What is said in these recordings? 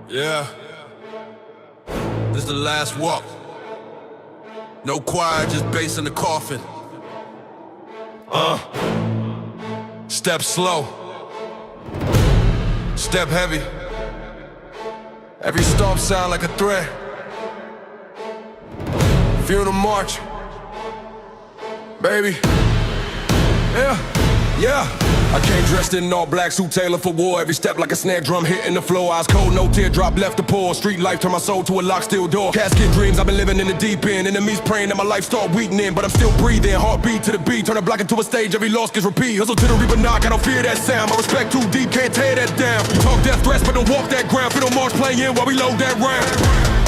Yeah. This is the last walk. No choir, just bass in the coffin. Step slow. Step heavy. Every stomp sound like a threat. Funeral march. Baby. Yeah. I came dressed in all black, suit tailored for war. Every step like a snare drum hitting the floor. Eyes cold, no teardrop left to pour. Street life turned my soul to a locked steel door. Casket dreams, I've been living in the deep end. Enemies praying that my life start weakening, but I'm still breathing. Heartbeat to the beat, turn a block into a stage. Every loss gets repeat. Hustle to the reaper knock, I don't fear that sound. My respect too deep, can't tear that down. You talk death threats, but don't walk that ground. Funeral march playing while we load that round.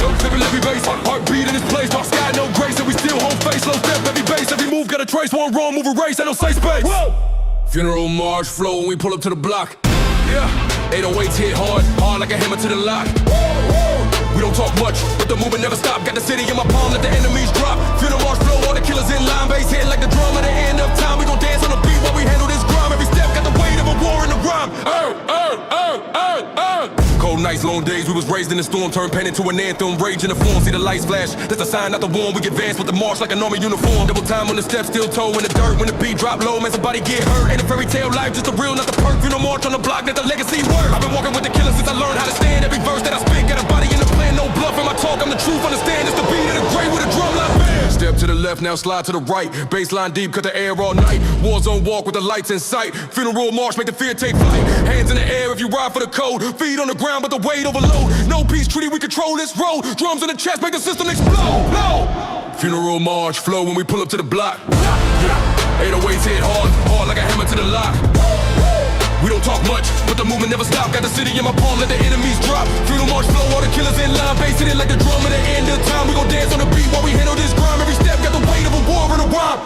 Don't slip in every bass, heartbeat in this place. Dark sky, no grace, and we still hold face. Low step, every bass, every move got a trace. One wrong, move a race, ain't no safe space. Whoa! Funeral march flow when we pull up to the block. Yeah, 808s hit hard like a hammer to the lock. We don't talk much, but the movement never stop. Got the city in my palm, let the enemies drop. Funeral march flow, all the killers in line. Bass hitting like the drum at the end of time. We gon' dance on the beat while we handle this grime. Every step got the weight of a war in the rhyme. Cold nights, long days, we was raised in the storm. Turned pain into an anthem, rage in the form. See the lights flash, that's a sign, not the warm. We advance with the march like an army uniform. Double time on the steps, still toe in the dirt. When the beat drop low, man, somebody get hurt. Ain't a fairy tale life, just a real, not the perk. Funeral march on the block, let the legacy work. I've been walking with the killers since I learned how to stand. Every verse that I speak, got a body in the plan. No bluff in my talk, I'm the truth, understand. It's the beat of the grave with a drum like band. Step to the left, now slide to the right. Baseline deep, cut the air all night. War zone walk with the lights in sight. Funeral march, make the fear take flight. Hands in the air if you ride for the code. Feet on the ground, but the weight overload. No peace treaty, we control this road. Drums in the chest, make the system explode. Funeral march flow when we pull up to the block. 808s hit hard like a hammer to the lock. We don't talk much, but the movement never stop. Got the city in my palm, let the enemies drop. Funeral march flow, all the killers in line. Bass hitting like the drum at the end of time. We gon' dance on the beat while we handle this grime. Every step got the weight of a war in a rhyme.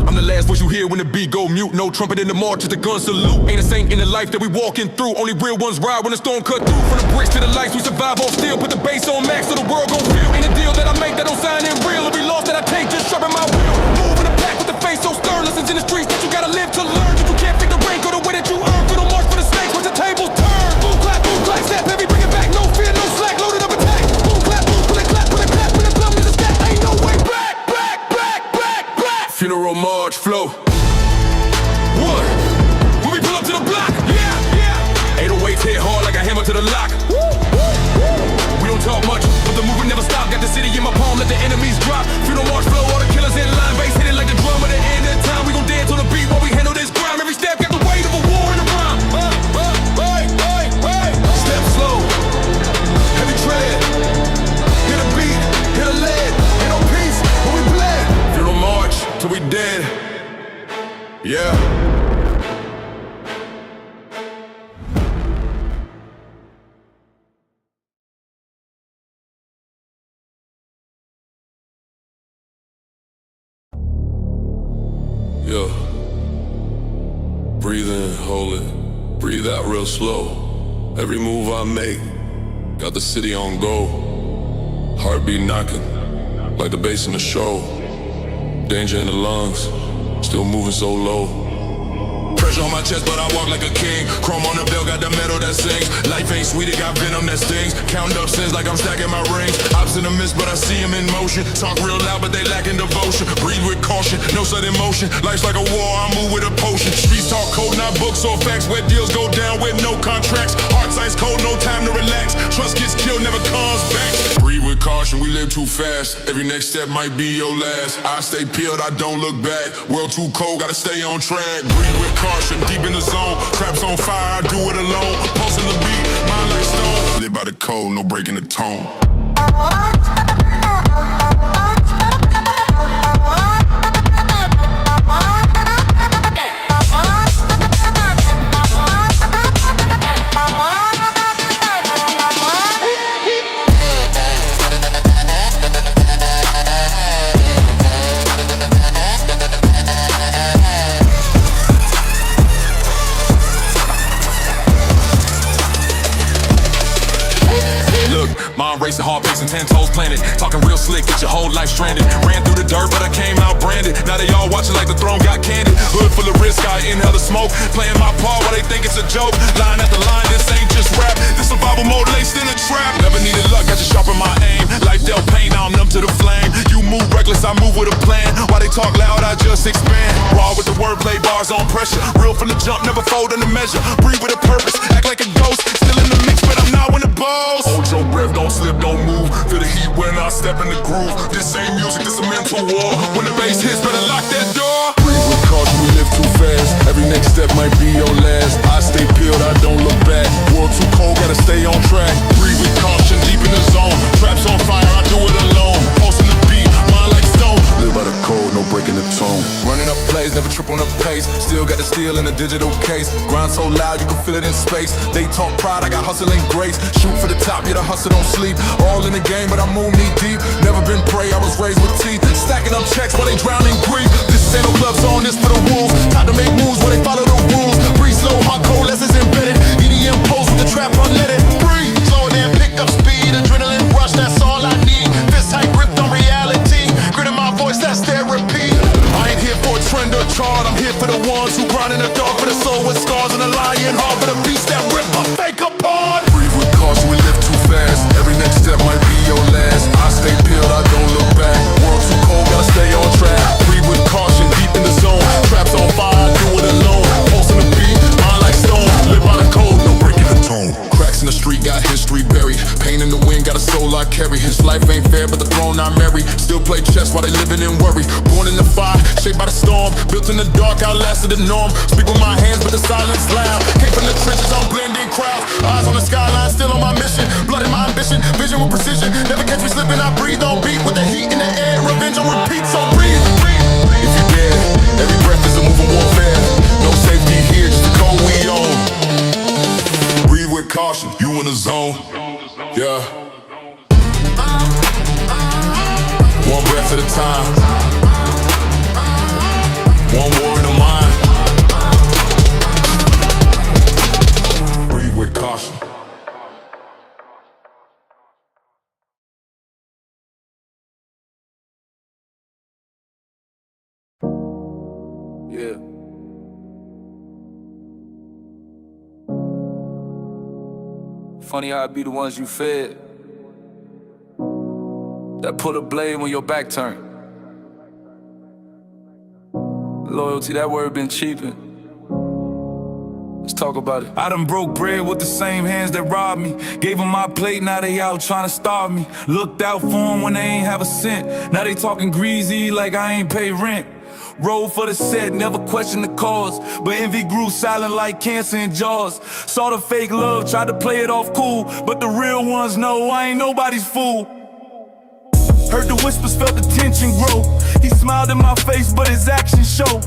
I'm the last voice you hear when the beat go mute. No trumpet in the march, just a gun salute. Ain't a saint in the life that we walking through. Only real ones ride when the storm cut through. From the bricks to the lights, we survive on steel. Put the bass on max so the world gon' feel. Ain't a deal that I make that don't sign in real. Every loss that I take, just sharpen my wheel. Move in the pack with the face so stern. Lessons in the streets that you gotta live to learn. If you can't pick the rank or the way that you earn. Funeral march for the snakes, watch the tables turn. Boom clap, step heavy, bring it back. No fear, no slack, loaded up attack. Boom clap, pull it clap, put it clap, put it thumb to the stack. Ain't no way back. Funeral march flow. What? When we pull up to the block, yeah. 808s hit hard like a hammer to the lock. We don't talk much, but the movement never stop. Got the city in my palm, let the enemies drop. Funeral march flow, all the killers in line. Bass hitting like the drum at the end of time. We gon' dance on the beat while we handle this grime. Every step got the weight of a war in the rhyme. Step slow, heavy tread. Hit a beat, hit a lead. Ain't no peace when we bled. Funeral march till we dead. Yeah. Yo, breathe in, hold it, breathe out real slow. Every move I make, got the city on go. Heartbeat knocking, like the bass in the show. Danger in the lungs, still moving so low. Pressure on my chest, but I walk like a king. Chrome on the belt, got the metal that sings. Life ain't sweet, it got venom that stings. Counting up sins like I'm stacking my rings. Ops in the mist, but I see them in motion. Talk real loud, but they lacking devotion. Breathe with caution, no sudden motion. Life's like a war, I move with a potion. Streets talk cold, not books or facts. Where deals go down with no contracts. Hearts ice cold, no time to relax. Trust gets killed, never comes back. Breathe with caution, we live too fast. Every next step might be your last. I stay peeled, I don't look back. World too cold, gotta stay on track. Breathe with caution, deep in the zone. Traps on fire, I do it alone. Pulsing the beat, mind like stone. Live by the code, no breaking the tone. My mind racing, heart pacing, 10 toes planted. Talking real slick, get your whole life stranded. Ran through the dirt, but I came out branded. Now they all watching like the throne got candid. Hood full of risk, I inhale the smoke. Playing my part while they think it's a joke. Line after line, this ain't just rap. This survival mode laced in a trap. Never needed luck, got you sharpen my aim. Life dealt pain, now I'm numb to the flame. You move reckless, I move with a plan. While they talk loud, I just expand. Raw with the wordplay, bars on pressure. Real from the jump, never fold under measure. Breathe with a purpose, act like a ghost. Still in the mix, but I'm not one of balls. Hold your breath, don't slip, don't move. Feel the heat when I step in the groove. This ain't music, this a mental war. When the bass hits, better lock that door. Breathe with caution, we live too fast. Every next step might be your last. I stay peeled, I don't look back. World too cold, gotta stay on track. Breathe with caution, deep in the zone. Traps on fire, I do it alone. Pulsing the beat, mind like stone. Live by the code, no breaking the tone. Running up plays, never trip on the pace. Still got the steel in a digital case. Grind so loud, you can feel it in space. They talk pride, I got hustle and grace. Shoot for the top, yeah, the hustle don't sleep. All in the game, but I move knee deep. Never been prey, I was raised with teeth. Stacking up checks while they drown in grief. This ain't no club zone, this for the wolves. Time to make moves where they follow the rules. Breathe slow, hardcore lessons embedded. EDM pose with the trap unleaded. Breathe, slow and then pick up speed. Adrenaline rush, that's all I need. Fist tight gripped on reality. Grit in my voice, that's therapy. I ain't here for a trend or chart. I'm here for the ones who grind in the dark. For the soul with scars and a lion heart. For the beast that rip a fake apart. Breathe with caution, we live too fast. Every next step might be your last. I stay peeled, I don't look back. World too cold, gotta stay on track. Breathe with caution, deep in the zone. Traps on fire, do it alone. Pulsing the beat, mind like stone. Live by the code, no breaking the tone. Cracks in the street, got history buried. Pain in the wind, got a soul I carry. His life ain't fair, but the throne I marry. Still play chess while they living in worry. Born in the fire, shaped by the storm. Built in the dark, outlasted the norm. Speak with my hands, but the silence loud. Came from the trenches, I'm blending crowds. Eyes on the skyline, still on my mission. Blood in my ambition, vision with precision. Never catch me slipping, I breathe on beat. With the heat in the air, revenge on repeat, so breathe. If you dare, every breath is a move of warfare. No safety here, just the code we own. Breathe with caution, you in the zone. Yeah. One breath at a time. One word of mine. Breathe with caution. Yeah. Funny how it be the ones you fed that put a blade when your back turned. Loyalty, that word been cheapened. Let's talk about it. I done broke bread with the same hands that robbed me. Gave them my plate, now they out trying to starve me. Looked out for them when they ain't have a cent. Now they talking greasy like I ain't pay rent. Roll for the set, never question the cause. But envy grew silent like cancer in jaws. Saw the fake love, tried to play it off cool. But the real ones know I ain't nobody's fool. Heard the whispers, felt the tension grow. He smiled in my face, but his actions show.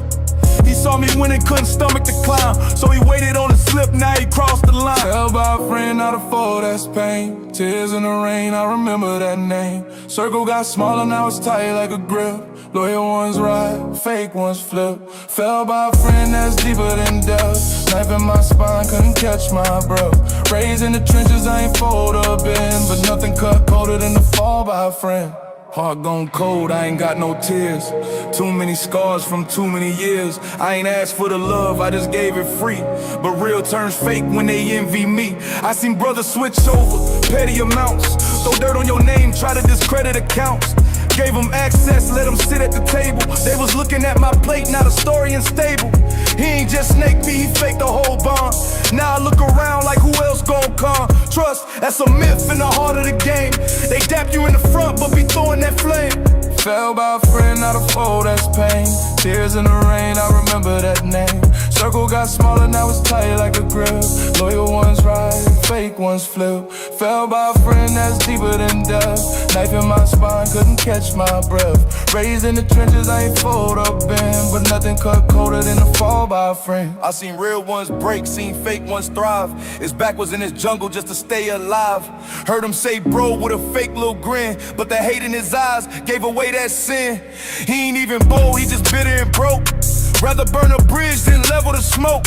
He saw me when he couldn't stomach the climb, so he waited on the slip, now he crossed the line. Held by a friend, not a foe, that's pain. Tears in the rain, I remember that name. Circle got smaller, now it's tight like a grip. Loyal ones ride, fake ones flip. Fell by a friend that's deeper than death. Knife in my spine, couldn't catch my breath. Raised in the trenches, I ain't fold up in, but nothing cut colder than the fall by a friend. Heart gone cold, I ain't got no tears. Too many scars from too many years. I ain't asked for the love, I just gave it free. But real turns fake when they envy me. I seen brothers switch over, petty amounts. Throw dirt on your name, try to discredit accounts. Gave them access, let them sit at the table. They was looking at my plate, now the story unstable. He ain't just snake me, he faked the whole bond. Now I look around like who else gon' come? Trust, that's a myth in the heart of the game. They dap you in the front, but be throwing that flame. Fell by a friend, not a foe, that's pain. Tears in the rain, I remember that name. Circle got smaller, now it's tight like a grip. Loyal ones ride, fake ones flip. Fell by a friend that's deeper than death. Knife in my spine, couldn't catch my breath. Raised in the trenches, I ain't fold up in, but nothing cut colder than a fall by a friend. I seen real ones break, seen fake ones thrive. His back was in his jungle just to stay alive. Heard him say bro with a fake little grin, but the hate in his eyes gave away that sin. He ain't even bold, he just bitter and broke. Rather burn a bridge than level the smoke.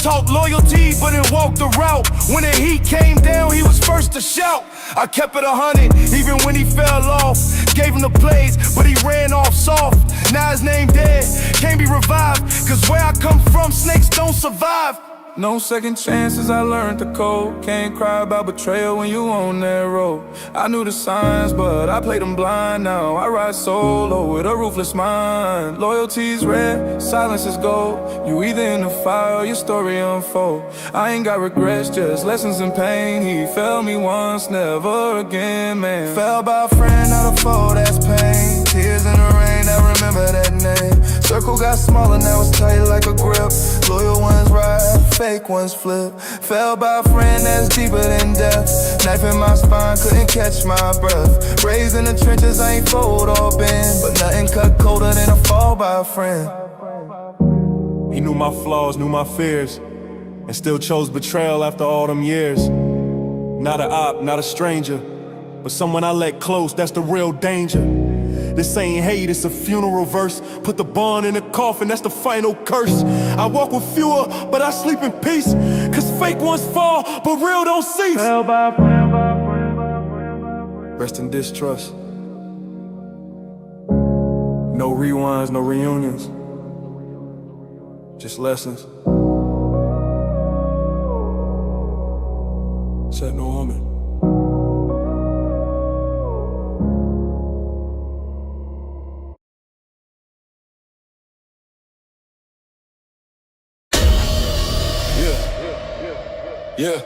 Talk loyalty, but then walk the route. When the heat came down, he was first to shout. I kept it 100, even when he fell off. Gave him the plays, but he ran off soft. Now his name dead, can't be revived. Cause where I come from, snakes don't survive. No second chances, I learned the code. Can't cry about betrayal when you on that road. I knew the signs, but I played them blind. Now I ride solo with a ruthless mind. Loyalty's red, silence is gold. You either in the fire or your story unfold. I ain't got regrets, just lessons in pain. He failed me once, never again, man. Fell by a friend, not a foe, that's pain. Tears in the rain, I remember that name. Circle got smaller, now it's tight like a grip. Loyal ones ride, fake ones flip. Fell by a friend that's deeper than death. Knife in my spine, couldn't catch my breath. Raised in the trenches, I ain't fold or bend, but nothing cut colder than a fall by a friend. He knew my flaws, knew my fears, and still chose betrayal after all them years. Not a op, not a stranger, but someone I let close, that's the real danger. This ain't hate, it's a funeral verse. Put the bond in the coffin, that's the final curse. I walk with fewer, but I sleep in peace. Cause fake ones fall, but real don't cease. Rest in distrust. No rewinds, no reunions. Just lessons. Said no woman. Yeah.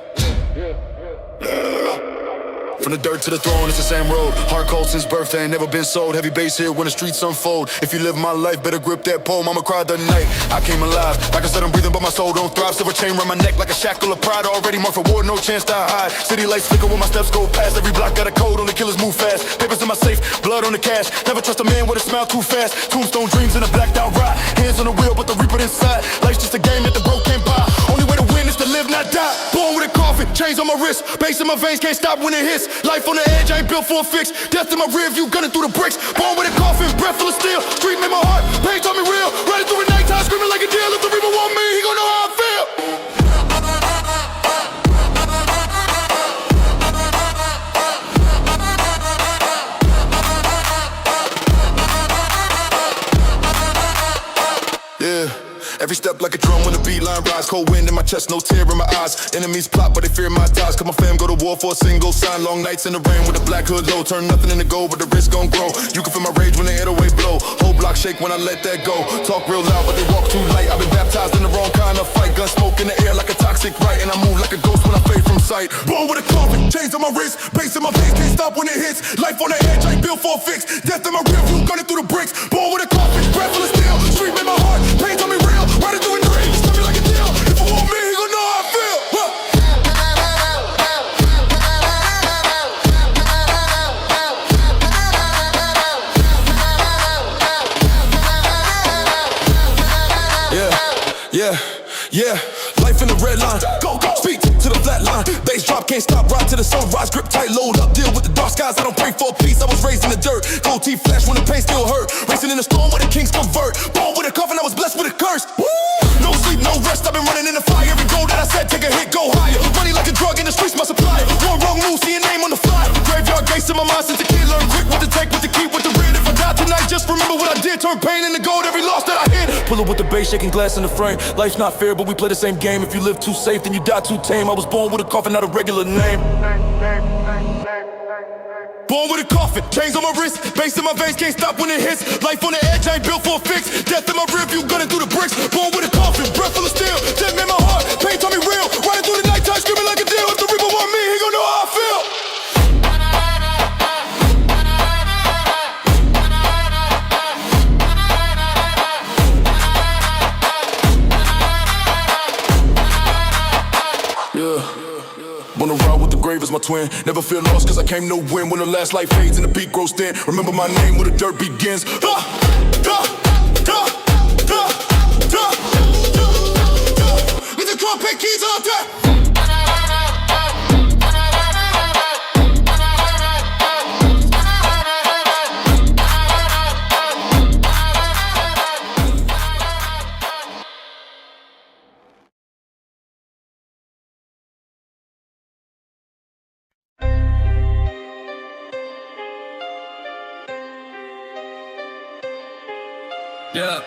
From the dirt to the throne, it's the same road. Hard cold since birthday, ain't never been sold. Heavy bass here when the streets unfold. If you live my life, better grip that pole. Mama cried the night I came alive. Like I said, I'm breathing, but my soul don't thrive. Silver chain around my neck like a shackle of pride. Already marked for war, no chance to hide. City lights flicker when my steps go past. Every block got a code, only killers move fast. Papers in my safe, blood on the cash. Never trust a man with a smile too fast. Tombstone dreams in a blacked out ride. Hands on the wheel, but the reaper inside. Life's just a game that the broke can't buy. Only way to win is to live, not die. Born with a coffin, chains on my wrist. Bass in my veins, can't stop when it hits. Life on the edge, I ain't built for a fix. Death in my rear view, gunning through the bricks. Born with a coffin, breath full of steel. Street made my heart, pain told me real. Running through the nighttime, screaming like a deal. If the reaper want me, he gon' know how I feel. Yeah. Every step like a drum when the beat line rise. Cold wind in my chest, no tear in my eyes. Enemies plot, but they fear my ties. Cause my fam go to war for a single sign. Long nights in the rain with a black hood low. Turn nothing into gold, but the risk gon' grow. You can feel my rage when they hit away blow. Whole block shake when I let that go. Talk real loud, but they walk too light. I've been baptized in the wrong kind of fight. Gun smoke in the air like a toxic right. And I move like a ghost when I fade from sight. Born with a coffin, chains on my wrist. Bass in my face, can't stop when it hits. Life on the edge, I ain't built for a fix. Death in my rear view, gunning through the bricks. Born with a coffin, breath full of steel. Street made my heart, pain told me real. Riding through a dream, stop me like a deal. If I want me, he gon' know how I feel. Yeah. Life in the red line. Go, speak to the flat line. Bass drop, can't stop, ride to the sunrise. Grip tight, load up, deal with the dark skies. I don't pray for peace, I was raised in the dirt. Gold teeth flash when the pain still hurt. Racing in the storm where the kings convert. Born with a coffin, I was blessed with a curse. Woo! No sleep, no rest, I've been running in the fire. Every goal that I said, take a hit, go higher. Money like a drug in the streets, my supplier. One wrong move, see your name on the flyer. Graveyard gates in my mind since a kid. Learn quick what to take, what to keep, what to rid. If I die tonight, just remember what I did. Turn pain into gold, every loss that I hit. Pull up with the bass, shaking glass in the frame. Life's not fair, but we play the same game. If you live too safe, then you die too tame. I was born with a coffin, not a regular name. Born with a coffin, chains on my wrist. Bass in my veins, can't stop when it hits. Life on the edge, I ain't built for a fix. Death in my rear view, gunning through the bricks. Born with a coffin, breath full of steel. Death made my heart, pain told me real. Riding through the nighttime, screaming like a deal. If the reaper want me, he gon' know how I feel. Wanna ride with the grave as my twin. Never feel lost cause I came no win. When the last light fades and the beat grows thin. Remember my name when the dirt begins. With the trumpet keys all day. Yeah.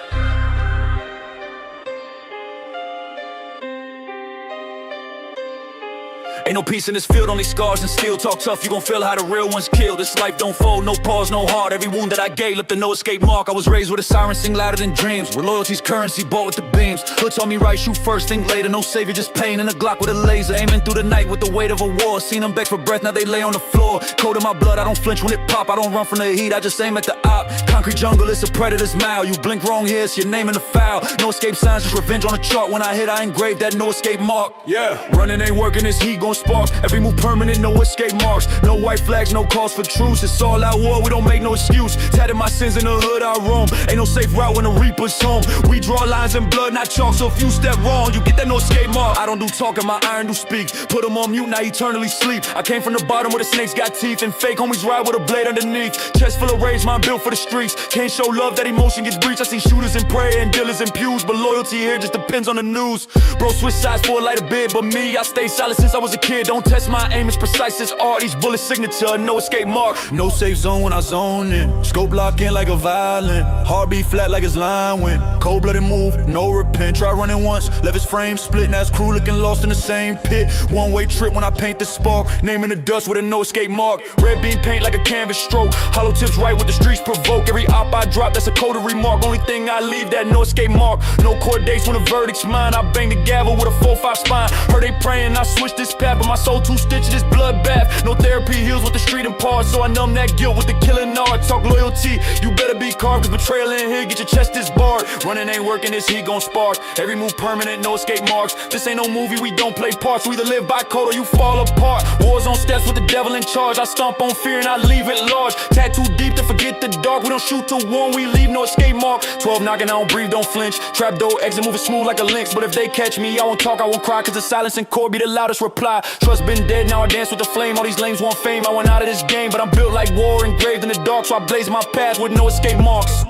Ain't no peace in this field, only scars and steel. Talk tough, you gon' feel how the real ones kill. This life don't fold, no pause, no heart. Every wound that I gave left a no escape mark. I was raised with a siren sing louder than dreams, where loyalty's currency bought with the beams. Hood taught me right, shoot first, think later. No savior, just pain and a Glock with a laser. Aiming through the night with the weight of a war. Seen them beg for breath, now they lay on the floor. Cold in my blood, I don't flinch when it pop. I don't run from the heat, I just aim at the op. Concrete jungle, it's a predator's mouth. You blink wrong here, it's your name in the foul. No escape signs, just revenge on the chart. When I hit, I engrave that no escape mark. Yeah. Running ain't working, this heat gon' spark. Every move permanent, no escape marks. No white flags, no calls for truce. It's all out war, we don't make no excuse. Tatted my sins in the hood, I roam. Ain't no safe route when the reaper's home. We draw lines in blood, not chalk. So if you step wrong, you get that no escape mark. I don't do talking, my iron do speak. Put them on mute, now eternally sleep. I came from the bottom where the snakes got teeth, and fake homies ride with a blade underneath. Chest full of rage, mind built for the streets. Can't show love, that emotion gets breached. I see shooters in prayer and dealers in pews, but loyalty here just depends on the news. Bro, switch sides for a lighter bid, but me, I stay silent since I was a kid. Don't test my aim, it's precise as art. These bullets signature, no escape mark. No safe zone when I zone in. Scope lock in like a violin. Heartbeat flat like it's line wind. Cold-blooded move, no repent. Try running once, left his frame split. Now his crew looking lost in the same pit. One-way trip when I paint the spark. Name in the dust with a no escape mark. Red beam paint like a canvas stroke. Hollow tips right with the streets provoke. Every op I drop, that's a coded remark. Only thing I leave, that no escape mark. No court dates when the verdict's mine. I bang the gavel with a 4-5 spine. Heard they praying, I switch this path, but my soul too stitched, this bloodbath. No therapy heals with the street and parts, so I numb that guilt with the killing art. Talk loyalty, you better be carved, cause betrayal in here, get your chest disbarred. Running ain't working, this heat gon' spark. Every move permanent, no escape marks. This ain't no movie, we don't play parts. We either live by code or you fall apart. Wars on steps with the devil in charge. I stomp on fear and I leave it large. Tattoo deep to forget the dark. We don't shoot to warn, we leave no escape mark. 12 knocking, I don't breathe, don't flinch. Trap door, exit moving smooth like a lynx. But if they catch me, I won't talk, I won't cry, cause the silence in court be the loudest reply. Trust been dead, now I dance with the flame. All these lames want fame, I went out of this game, but I'm built like war, engraved in the dark, so I blaze my path with no escape marks.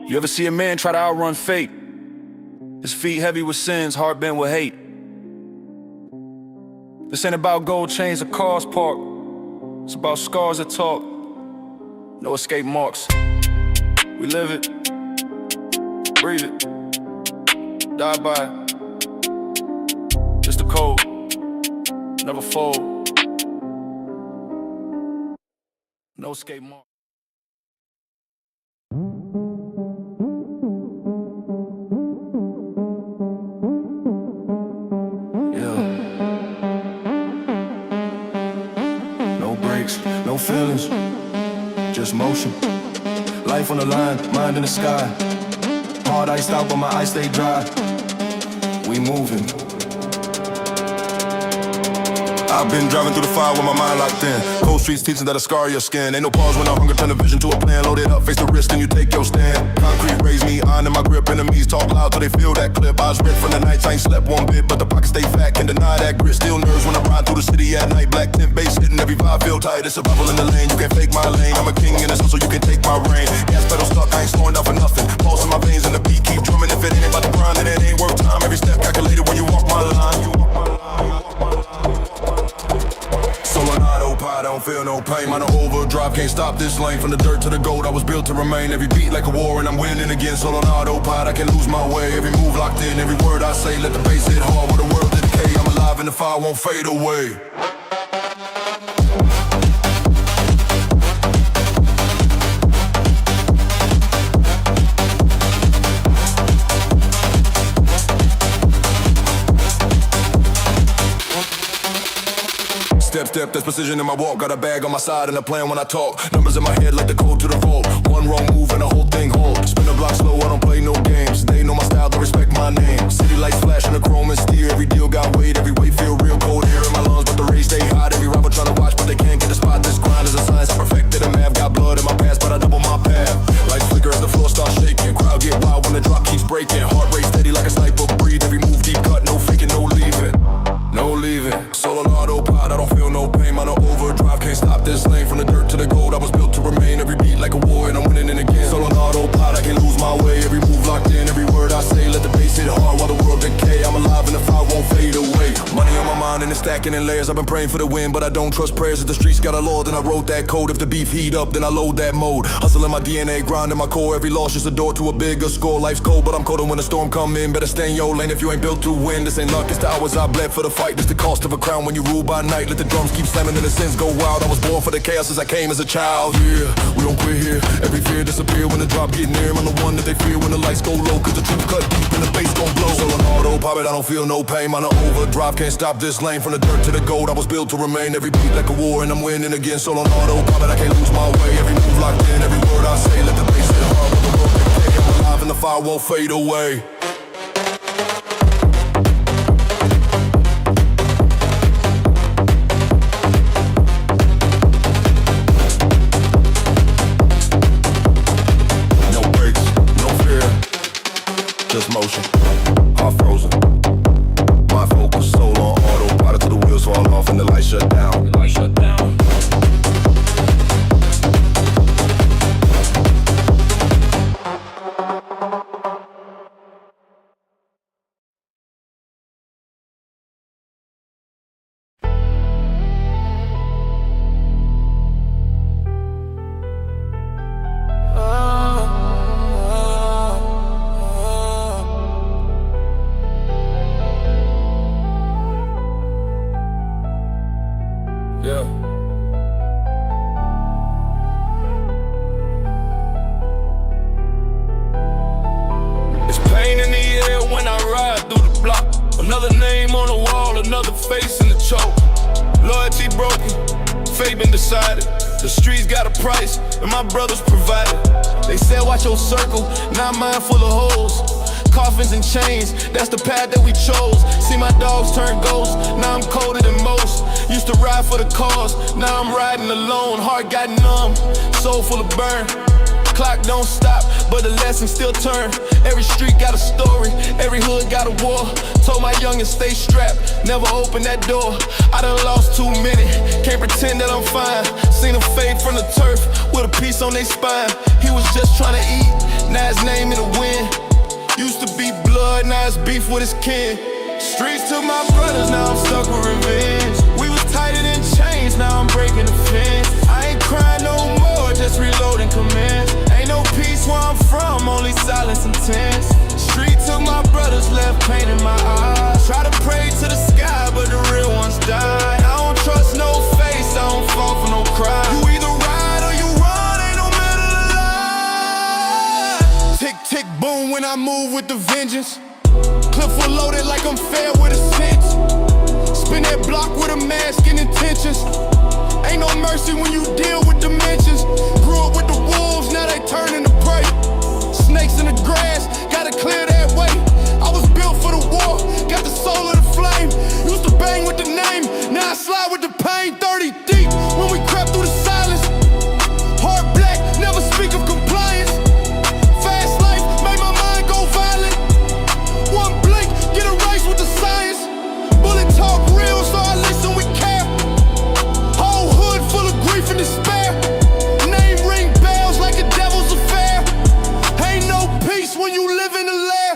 You ever see a man try to outrun fate? His feet heavy with sins, heart bent with hate. This ain't about gold chains or cars parked. It's about scars that talk. No escape marks. We live it, breathe it, die by it. Just the code, never fold. No escape mark. No feelings, just motion. Life on the line, mind in the sky. Hard iced out, but my eyes stay dry. We moving. I've been driving through the fire with my mind locked in. Cold streets teaching that'll scar your skin. Ain't no pause when I hunger turn the vision to a plan. Load it up, face the risk, and you take your stand. Concrete raise me, iron in my grip. Enemies talk loud till they feel that clip. I was ripped from the nights, I ain't slept one bit, but the pockets stay fat, can't deny that grit. Still nerves when I ride through the city at night. Black tent bass hitting, every vibe feel tight. It's survival in the lane, you can't fake my lane. I'm a king in this hustle, you can take my reign. Gas pedal stuck, I ain't slowing down for nothing. Pulse in my veins and the beat keep drumming. If it ain't about the grind, then it ain't worth time. Every step calculated when you walk my line. I don't feel no pain, I'm on overdrive, can't stop this lane. From the dirt to the gold, I was built to remain. Every beat like a war and I'm winning again. Solo on autopilot, I can lose my way. Every move locked in, every word I say. Let the bass hit hard where the world decay. I'm alive and the fire won't fade away. Step, there's precision in my walk. Got a bag on my side and a plan when I talk. Numbers in my head like the code to the vault. One wrong move and the whole thing halt. Spin the block slow, I don't play no games. They know my style, they respect my name. City lights flashing, the chrome and steer. Every deal got weight, every weight feel real cold. Air in my lungs, but the race stay hot. Every rival trying to watch, but they can't get the spot. This grind is a science, I perfected a math. Got blood in my past, but I double my path. Lights flicker as the floor starts shaking. Crowd get wild when the drop keeps breaking. Heart rate steady like a sniper, breathe. Every move deep cut, no faking, no leaving. No leaving, solo on autopilot, I don't feel no pain. I'm on overdrive, can't stop this lane. From the dirt to the gold, I was built to remain. Every beat like a war and I'm winning it again. Solo on autopilot, I can't lose my way. Every move locked in, every word I say. Let the bass hit hard while the world decay. I'm alive grinding and stacking in layers. I've been praying for the win, but I don't trust prayers. If the streets got a law, then I wrote that code. If the beef heat up, then I load that mode. Hustle in my DNA, grind in my core. Every loss just a door to a bigger score. Life's cold, but I'm colder when the storm come in. Better stay in your lane if you ain't built to win. This ain't luck, it's the hours I bled for the fight. This the cost of a crown when you rule by night. Let the drums keep slamming and the sins go wild. I was born for the chaos as I came as a child. Yeah, we don't quit here. Every fear disappear when the drop get near. I'm the one that they fear when the lights go low, cause the truth cut deep and the bass gon' blow. So on autopilot, I don't feel no pain. I'm on overdrive, can't stop this lane. From the dirt to the gold, I was built to remain. Every beat like a war and I'm winning again. So on autopilot, I can't lose my way. Every move locked in, every word I say. Let the bass hit hard, but the world can play. I'm alive and the fire won't fade away. Just motion, heart frozen. My focus, soul on autopilot till the wheels fall off and the lights shut down. Yeah. It's pain in the air when I ride through the block. Another name on the wall, another face in the choke. Loyalty broken, fate been decided. The streets got a price, and my brothers provided. They said watch your circle, not mine full of holes. Coffins and chains, that's the path that we chose. See my dogs turn ghosts, now I'm colder than most. Used to ride for the cause, now I'm riding alone. Heart got numb, soul full of burn. Clock don't stop, but the lesson still turn. Every street got a story, every hood got a war. Told my youngins stay strapped, never open that door. I done lost too many, can't pretend that I'm fine. Seen them fade from the turf, with a piece on their spine. He was just trying to eat, now his name in the wind. Used to be blood, now it's beef with his kin. Streets took my brothers, now I'm stuck with revenge. We was tighter than chains, now I'm breaking the fence. I ain't crying no more, just reloading commands. Ain't no peace where I'm from, only silence and tense. Street took my brothers, left pain in my eyes. Try to pray to the sky, but the real ones died. I don't trust no face, I don't fall for no cry. You either ride or you run, ain't no middle of the line. Tick, tick, boom when I move with the vengeance. Clip full loaded like I'm fair with a cinch. Spin that block with a mask and intentions. Ain't no mercy when you deal with dimensions. Grew up with the wolves, now they turning to prey. Snakes in the grass, gotta clear that way. I was built for the war, got the soul of the flame. Used to bang with the name, now I slide with the pain. 30 deep when we crept through the silence. Heart black, never speak of compliance. Fast life made my mind go violent. One blink, get a race with the science. Bullet talk real, so I listen with care. Whole hood full of grief and despair. Name ring bells like a devil's affair. Ain't no peace when you live in a lair.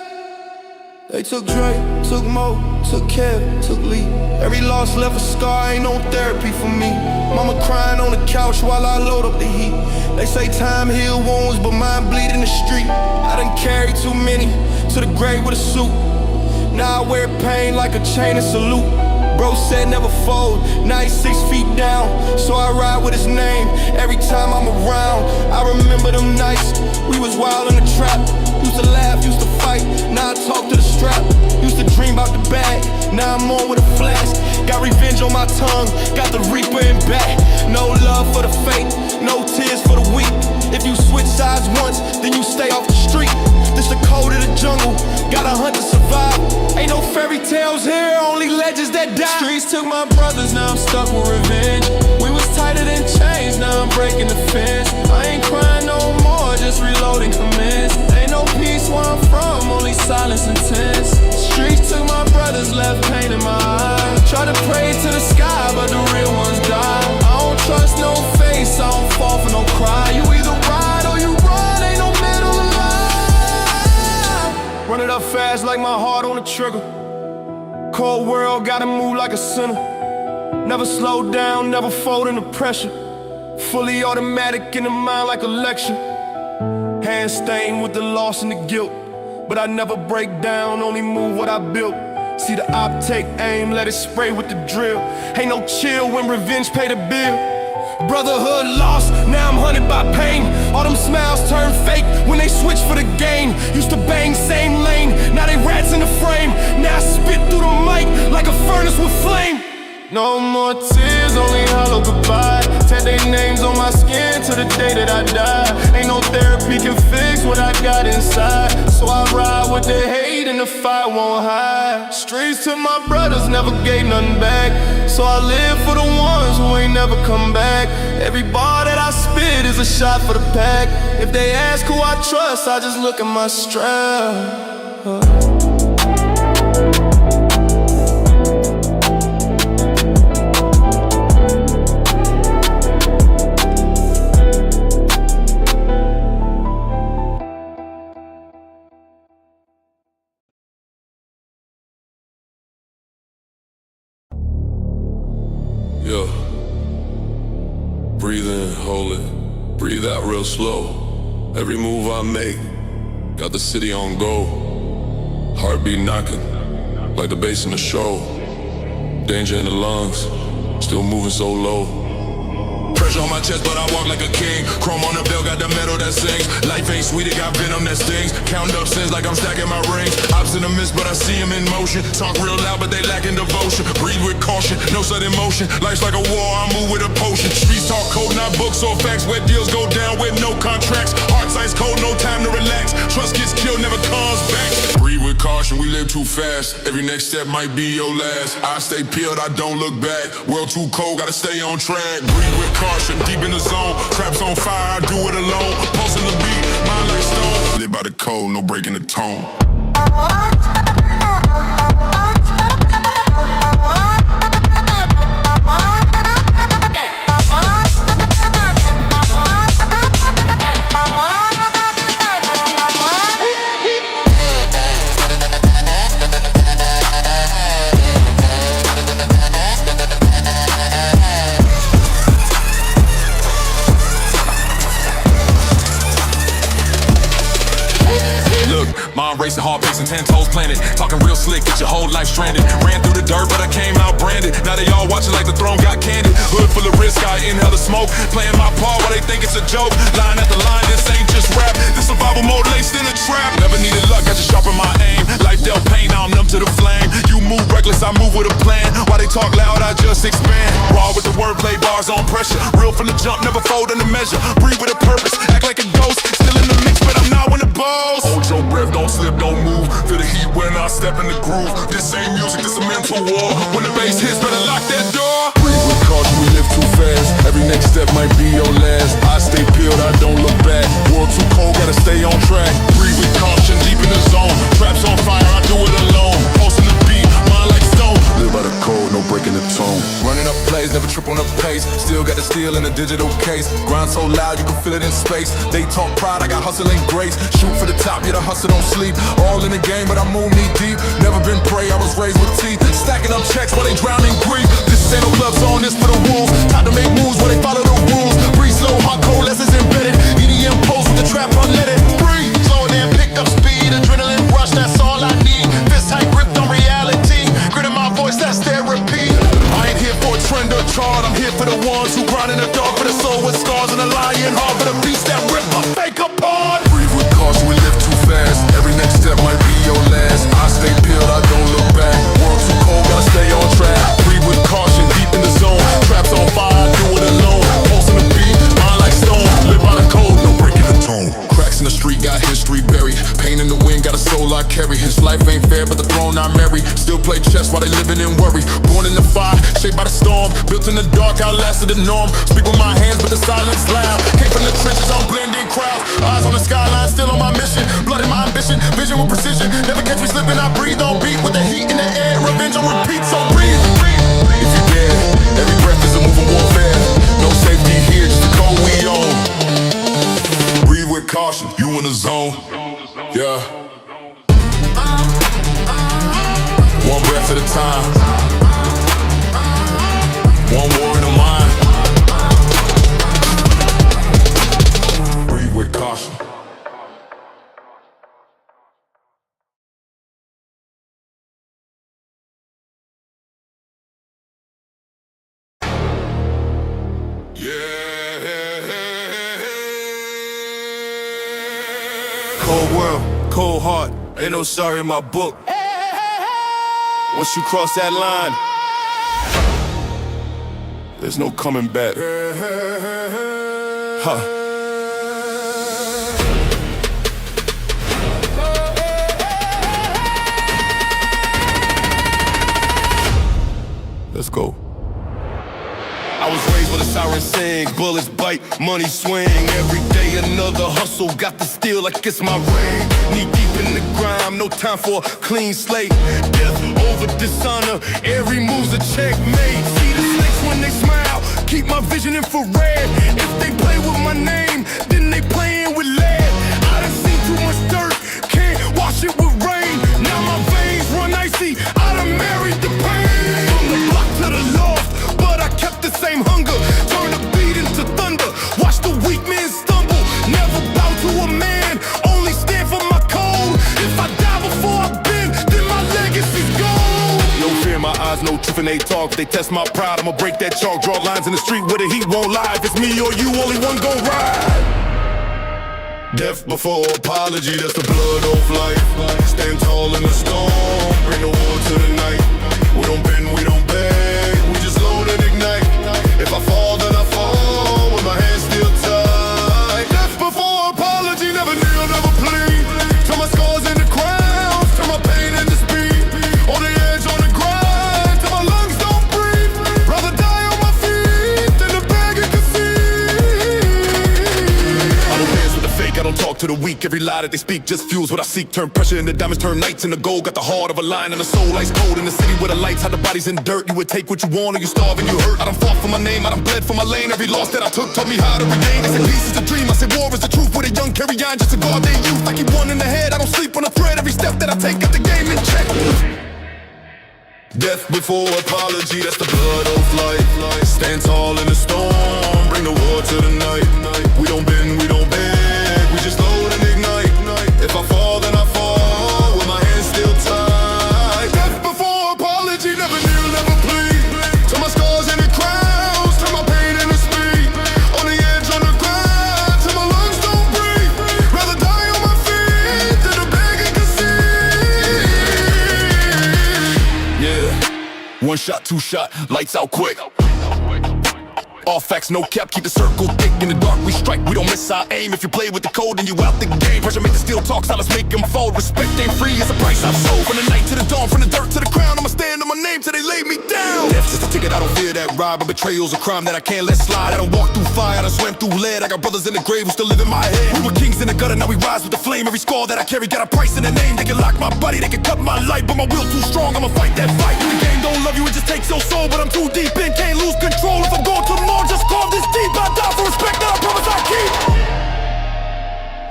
They took Dre, took Mo, took Kev, took Lee. Every loss left a scar, ain't no therapy for me. Mama crying on the couch while I load up the heat. They say time heal wounds, but mine bleed in the street. I done carried too many to the grave with a suit. Now I wear pain like a chain and salute. Bro said never fold, now he's 6 feet down. So I ride with his name every time I'm around. I remember them nights, we was wild in the trap. Used to laugh, used to fight, now I talk to the strap. Used to dream about the bag, now I'm on with a flash. Got revenge on my tongue, got the reaper in back. No love for the fake, no tears for the weak. If you switch sides once, then you stay off the street. This the code of the jungle, gotta hunt to survive. Ain't no fairy tales here, only legends that die. Streets took my brothers, now I'm stuck with revenge. We was tighter than chains, now I'm breaking the fence. I ain't crying no more, just reloading commence. Ain't no peace where I'm from, only silence and tense. Streets took my brothers, left pain in my eyes. Try to pray to the sky, but the real ones die. I don't trust no face, I don't fall for no cry. You either ride or you run, ain't no middle of the line. Run it up fast like my heart on the trigger. Cold world, gotta move like a sinner. Never slow down, never fold under pressure. Fully automatic in the mind like a lecture. Hand stained with the loss and the guilt. But I never break down, only move what I built. See the op take aim, let it spray with the drill. Ain't no chill when revenge pay the bill. Brotherhood lost, now I'm hunted by pain. All them smiles turn fake when they switch for the game. Used to bang same lane, now they rats in the frame. Now I spit through the mic like a furnace with flame. No more tears, only hollow goodbye. Tat their names on my skin till the day that I die. Ain't no therapy can fix what I got inside. So I ride with the hate and the fight won't hide. Streets to my brothers, never gave nothing back. So I live for the ones who ain't never come back. Every bar that I spit is a shot for the pack. If they ask who I trust, I just look at my strap. Yeah. Breathe in, hold it. Breathe out real slow. Every move I make, got the city on go. Heartbeat knocking, like the bass in the show. Danger in the lungs, still moving so low. Pressure on my chest, but I walk like a king. Chrome on the belt, got the metal that sings. Life ain't sweet, it got venom that stings. Counting up sins like I'm stacking my rings. Ops in the mist, but I see them in motion. Talk real loud, but they lacking devotion. Breathe with caution, no sudden motion. Life's like a war, I move with a potion. Streets talk code, not books or facts. Where deals go down with no contracts. Heart's ice cold, no time to relax. Trust gets killed, never comes back. Breathe with caution, we live too fast. Every next step might be your last. I stay peeled, I don't look back. World too cold, gotta stay on track. Breathe with caution, deep in the zone. Traps on fire, I do it alone. Pulsing the beat, mind like stone. Live by the code, no breaking the tone. Mind racing, hard pacing, 10 toes planted. Talking real slick, get your whole life stranded. Ran through the dirt, but I came out branded. Now they all watching like the throne got candid. Hood full of risk, I inhale the smoke. Playing my part while they think it's a joke. Line after line, this ain't just rap. This survival mode laced in a trap. Never needed luck, got to sharpen my aim. Life dealt pain, now I'm numb to the flame. You move reckless, I move with a plan. While they talk loud, I just expand. Raw with the wordplay, bars on pressure. Real from the jump, never fold under measure. Breathe with a purpose, act like a ghost. Still in the mix, but I'm not one of both. Hold your breath, don't slip, don't move. Feel the heat when I step in the groove. This ain't music, this a mental war. When the bass hits, better lock that door. Breathe with caution, we live too fast. Every next step might be your last. I stay peeled, I don't look back. World too cold, gotta stay on track. Breathe with caution, deep in the zone. Traps on fire, I do it alone. Pulsing the beat, mind like stone. Live by the code, no breaking the tone. Running up plays, never trip on the pace. Still got the steel in a digital case. Grind so loud, you can feel it in space. They talk pride, I got hustle and grace. Shoot for the top, yeah, the hustle don't sleep. All in the game, but I move knee deep. Never been prey, I was raised with teeth. Stacking up checks while they drown in grief. This ain't no love song, this for the wolves. Time to make moves while they follow the rules. Breathe slow, hot cold, lessons embedded. EDM pose with the trap, unleaded. Breathe, slow down, picked up speed. Adrenaline rush, that's all I need. Fist tight, gripped on reality. Grit in my voice, that's therapy. I ain't here for a trend or chart. I'm here for the ones who grind in the dark. For the soul with scars and a lion heart. For the beast that rip a fake apart. Breathe with caution, we live too fast. Every next step might be your last. I stay peeled, I don't look back. World too cold, gotta stay on track. Breathe with caution, deep in the zone. Traps on fire, I do it alone. Pulsing the beat, mind like stone. Live by the code, no breaking the tone. Cracks in the street, got history buried. Pain in the wind, got a soul I carry. His life ain't fair, but the throne I marry. Still play chess while they living in worry. Born in the fire, shaped by the storm. Built in the dark, outlasted the norm. Speak with my hands, but the silence loud. Came from the trenches, I'm blending crowds. Eyes on the skyline, still on my mission. Blood in my ambition, vision with precision. Never catch me slipping, I breathe on beat. With the heat in the air, revenge on repeat. So breathe, breathe. If you dare, every breath is a moving warfare. No safety here, just the code we own. Breathe with caution, you in the zone. Yeah. One breath at a time. one word of mine. Breathe with caution. Cold world, cold heart, ain't no sorry in my book. Once you cross that line, there's no coming back. Huh. Let's go. I was raised with a siren sing, bullets bite, money swing. Every day another hustle, got to steal like it's my ring. Knee deep in the grime, no time for a clean slate. Death over dishonor, every move's a checkmate. See the snakes when they smile, keep my vision infrared. If they play with my name, then they playing with lead. I done seen too much dirt, can't wash it with rain. Now my veins run icy, I done married the pain. From the block to the loft, but I kept the same hunger. Turn the beat into thunder, watch the weak men stumble. Never bow to a man, only stand for my code. If I die before I've been, then my legacy's gone. No fear in my eyes, no truth in they talk. If they test my pride, I'ma break that chalk. Draw lines in the street where the heat won't lie. If it's me or you, only one gon' ride. Death before apology, that's the blood of life. Stand tall in the storm, bring the war to the night. We don't bend, we don't beg, we just load and ignite. If I fall, then I fall, with my hands still tied. Death before apology, never kneel, never plead. Turn my scars into crowns, turn my pain into speed. On the edge, on the grind, till my lungs don't breathe. Rather die on my feet than to beg and concede. I don't dance with the fake, I don't talk to the weak. Every lie that they speak just fuels what I seek. Turn pressure into diamonds, turn nights into gold. Got the heart of a lion and a soul ice cold. In the city where the lights hide the bodies in dirt. You would take what you want or you starve and you hurt. I done fought for my name, I done bled for my lane. Every loss that I took taught me how to regain. They said peace is a dream, I said war is the truth. With a young carry on just to guard their youth. Like he won in the head, I don't sleep on a thread. Every step that I take, got the game in check. Death before apology, that's the blood of life. Stand tall in the storm, bring the war to the night. We don't bend, we don't beg, we just load and ignite. If I fall, then I fall, with my hands still tied. Death before apology, never kneel, never plead. Turn my scars into crowns, turn my pain into speed. On the edge, on the grind, till my lungs don't breathe. Rather die on my feet than to beg and concede. Yeah, one shot, two shot, lights out quick. All facts, no cap, keep the circle thick. In the dark we strike, we don't miss our aim. If you play with the code, then you out the game. Pressure make the steel talk, silence make them fold. Respect ain't free, it's a price I've sold. From the night to the dawn, from the dirt to the crown, I'ma stand on my name till they lay me down. Death's just a ticket, I don't fear that ride. But betrayal's a crime that I can't let slide. I done walked through fire, I done swam through lead. I got brothers in the grave who still live in my head. We were kings in the gutter, now we rise with the flame. Every scar that I carry got a price in the name. They can lock my body, they can cut my life, but my will too strong, I'ma fight that fight. The game don't love you, it just takes your soul. But I'm too deep in, can't lose control. If I'm going to more, just carve this deep. I die for respect that I promise I keep.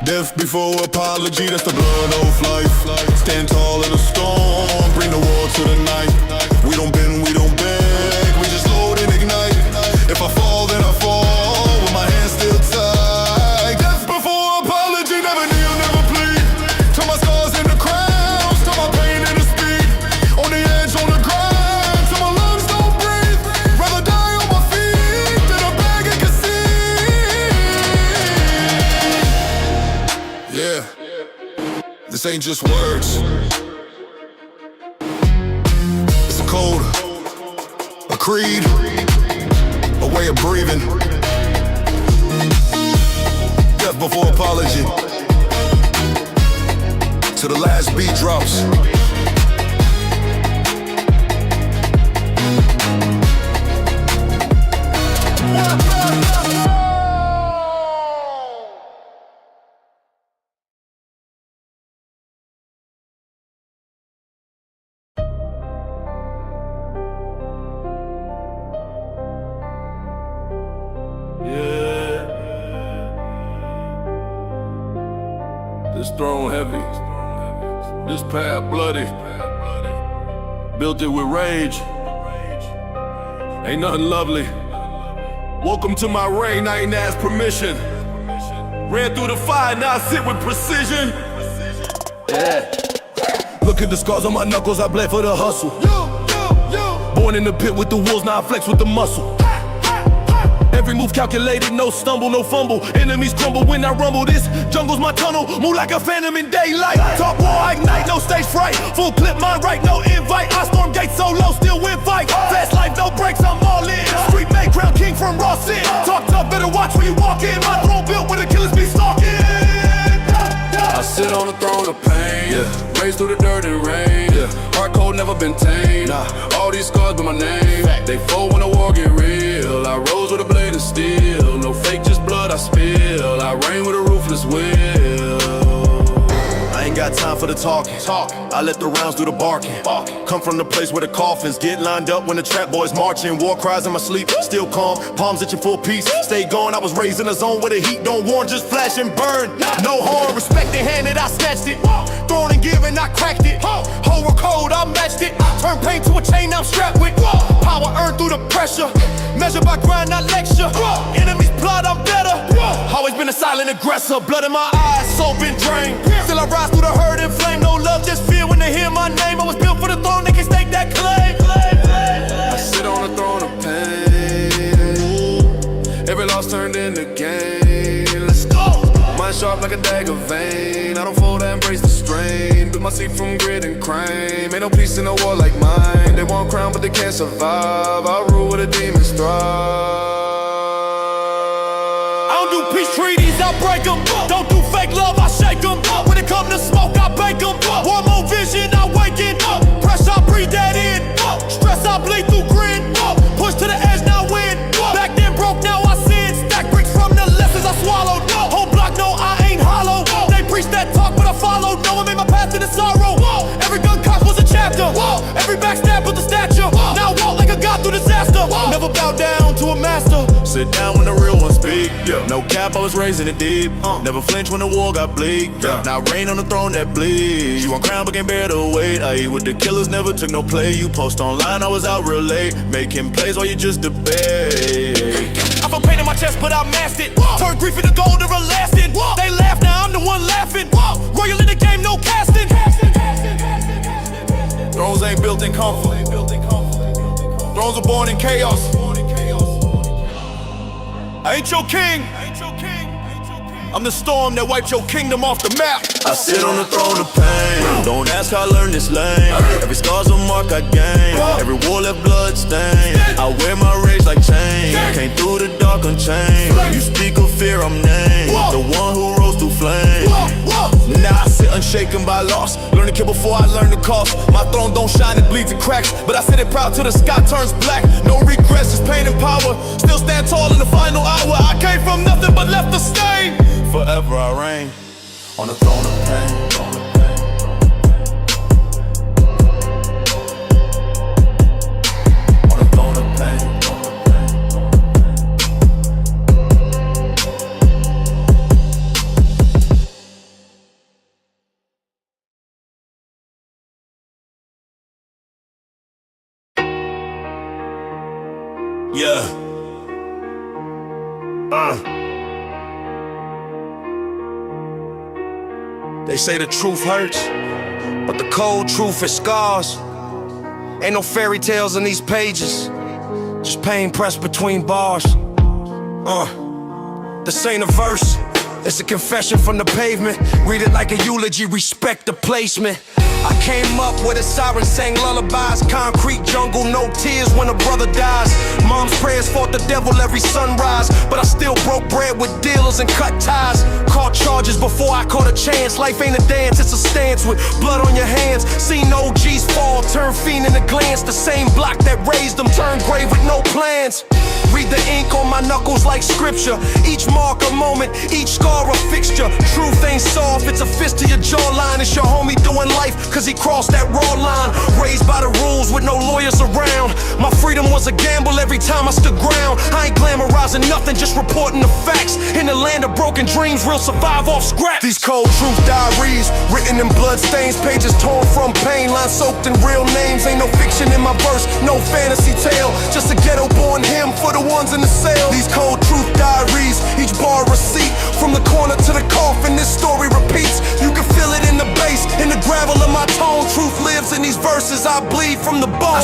Death before apology, that's the blood of life. Stand tall in the storm, bring the war to the night. We don't bend, we don't beg, we just load and ignite. If I fall, then I fall, with my hands still tied. Death before apology, never kneel, never plead. Turn my scars into crowns, turn my pain into speed. On the edge, on the grind, till my lungs don't breathe. Rather die on my feet than to beg and concede. Yeah, this ain't just words. It's a code, a creed, a way of breathing. Death before apology, till the last beat drops. This throne heavy, this path bloody. Built it with rage, Ain't nothing lovely. Welcome to my reign, I ain't asked permission. Ran through the fire, now I sit with precision. Yeah. Look at the scars on my knuckles, I bled for the hustle. Born in the pit with the wolves, now I flex with the muscle. Every move calculated, no stumble, no fumble. Enemies crumble when I rumble. This jungle's my tunnel, move like a phantom in daylight. Top war, I ignite, no stage fright. Full clip, mind right, no invite. I storm gates solo, still win fight. Fast life, no breaks, I'm all in. Street made, crown king from Raw Sin. Talk tough, better watch where you walk in. My throne built where the killers be stalking. I sit on the throne of pain, yeah. Raised through the dirt and rain, yeah. Heart cold, never been tamed, nah. All these scars but my name, fact. They fold when the war get real. I rose with a blade of steel. No fake, just blood I spill. I reign with a ruthless will. I ain't got time for the talking. I let the rounds do the barking. Come from the place where the coffins get lined up when the trap boys marching. War cries in my sleep, still calm. Palms itching for peace. Stay gone, I was raised in a zone where the heat don't warn, just flash and burn. No harm, respect the hand that I snatched it. Thrown and given, I cracked it. Horror code, I matched it. Turn pain to a chain I'm strapped with. Power earned through the pressure. Measured by grind, not lecture. Enemies plot, I'm better. Always been a silent aggressor. Blood in my eyes, soul been drained. Still I rise through the hurt and flame. No love, just fear when they hear my name. I was built for the throne, they can stake that claim. I sit on the throne of pain. Every loss turned into gain. Let's go. Mind sharp like a dagger vein. I don't fold, I embrace the strain. Built my seat from grit and crime. Ain't no peace in a war like mine. They want crown but they can't survive. I rule where the demons thrive. I don't do peace treaties, I break them. Don't do fake love, I shake them. When it come to smoke, I bake them. One more vision, I waken. Press, I breathe that in. Stress, I bleed through grit. Push to the edge, now win. Back then broke, now I sin. Stack bricks from the lessons I swallowed. Whole block, no, I ain't hollow. They preach that talk, but I followed. No one made my path to the sorrow. Every gun cock was a chapter. Every backstab was a stature. Now I walk like a god through disaster. Never bow down to a master. Sit down when the real ones speak. No cap, I was raised in the deep. Never flinch when the war got bleak. Now reign on the throne that bleeds. You want crown but can't bear the weight. I eat with the killers, never took no play. You post online, I was out real late. Making plays while you just debate. I feel pain in my chest, but I masked it. Turn grief into gold, everlasting. They laugh, now I'm the one laughing. Royal in the game, no casting. Thrones ain't built in comfort. Thrones are born in chaos. I ain't your king. I'm the storm that wiped your kingdom off the map. I sit on the throne of pain. Don't ask how I learned this lane. Every scar's a mark I gain. Every war left blood stain. I wear my rage like chain. Came through the dark unchained. You speak of fear, I'm named. The one who rose through flame. Now I sit unshaken by loss. Learn to kill before I learn to cost. My throne don't shine, it bleeds and cracks. But I sit it proud till the sky turns black. No regrets, just pain and power. Still stand tall in the final hour. I came from nothing but left a stain. Forever I reign on the throne of pain. On the throne of pain. Yeah. They say the truth hurts, but the cold truth is scars. Ain't no fairy tales in these pages, just pain pressed between bars. This ain't a verse, it's a confession from the pavement. Read it like a eulogy, respect the placement. I came up with a siren sang lullabies. Concrete jungle, no tears when a brother dies. Mom's prayers fought the devil every sunrise, but I still broke bread with dealers and cut ties. Caught charges before I caught a chance. Life ain't a dance, it's a stance with blood on your hands. Seen OGs fall, turn fiend in a glance. The same block that raised them turned grave with no plans. Read the ink on my knuckles like scripture. Each mark a moment, each scar a fixture. Truth ain't soft, it's a fist to your jawline. It's your homie doing life, cause he crossed that raw line. Raised by the rules with no lawyers around. My freedom was a gamble every time I stood ground. I ain't glamorizing nothing, just reporting the facts. In the land of broken dreams, real survive off scraps. These cold truth diaries, written in blood stains. Pages torn from pain, lines soaked in real names. Ain't no fiction in my verse, no fantasy tale. Just a ghetto boy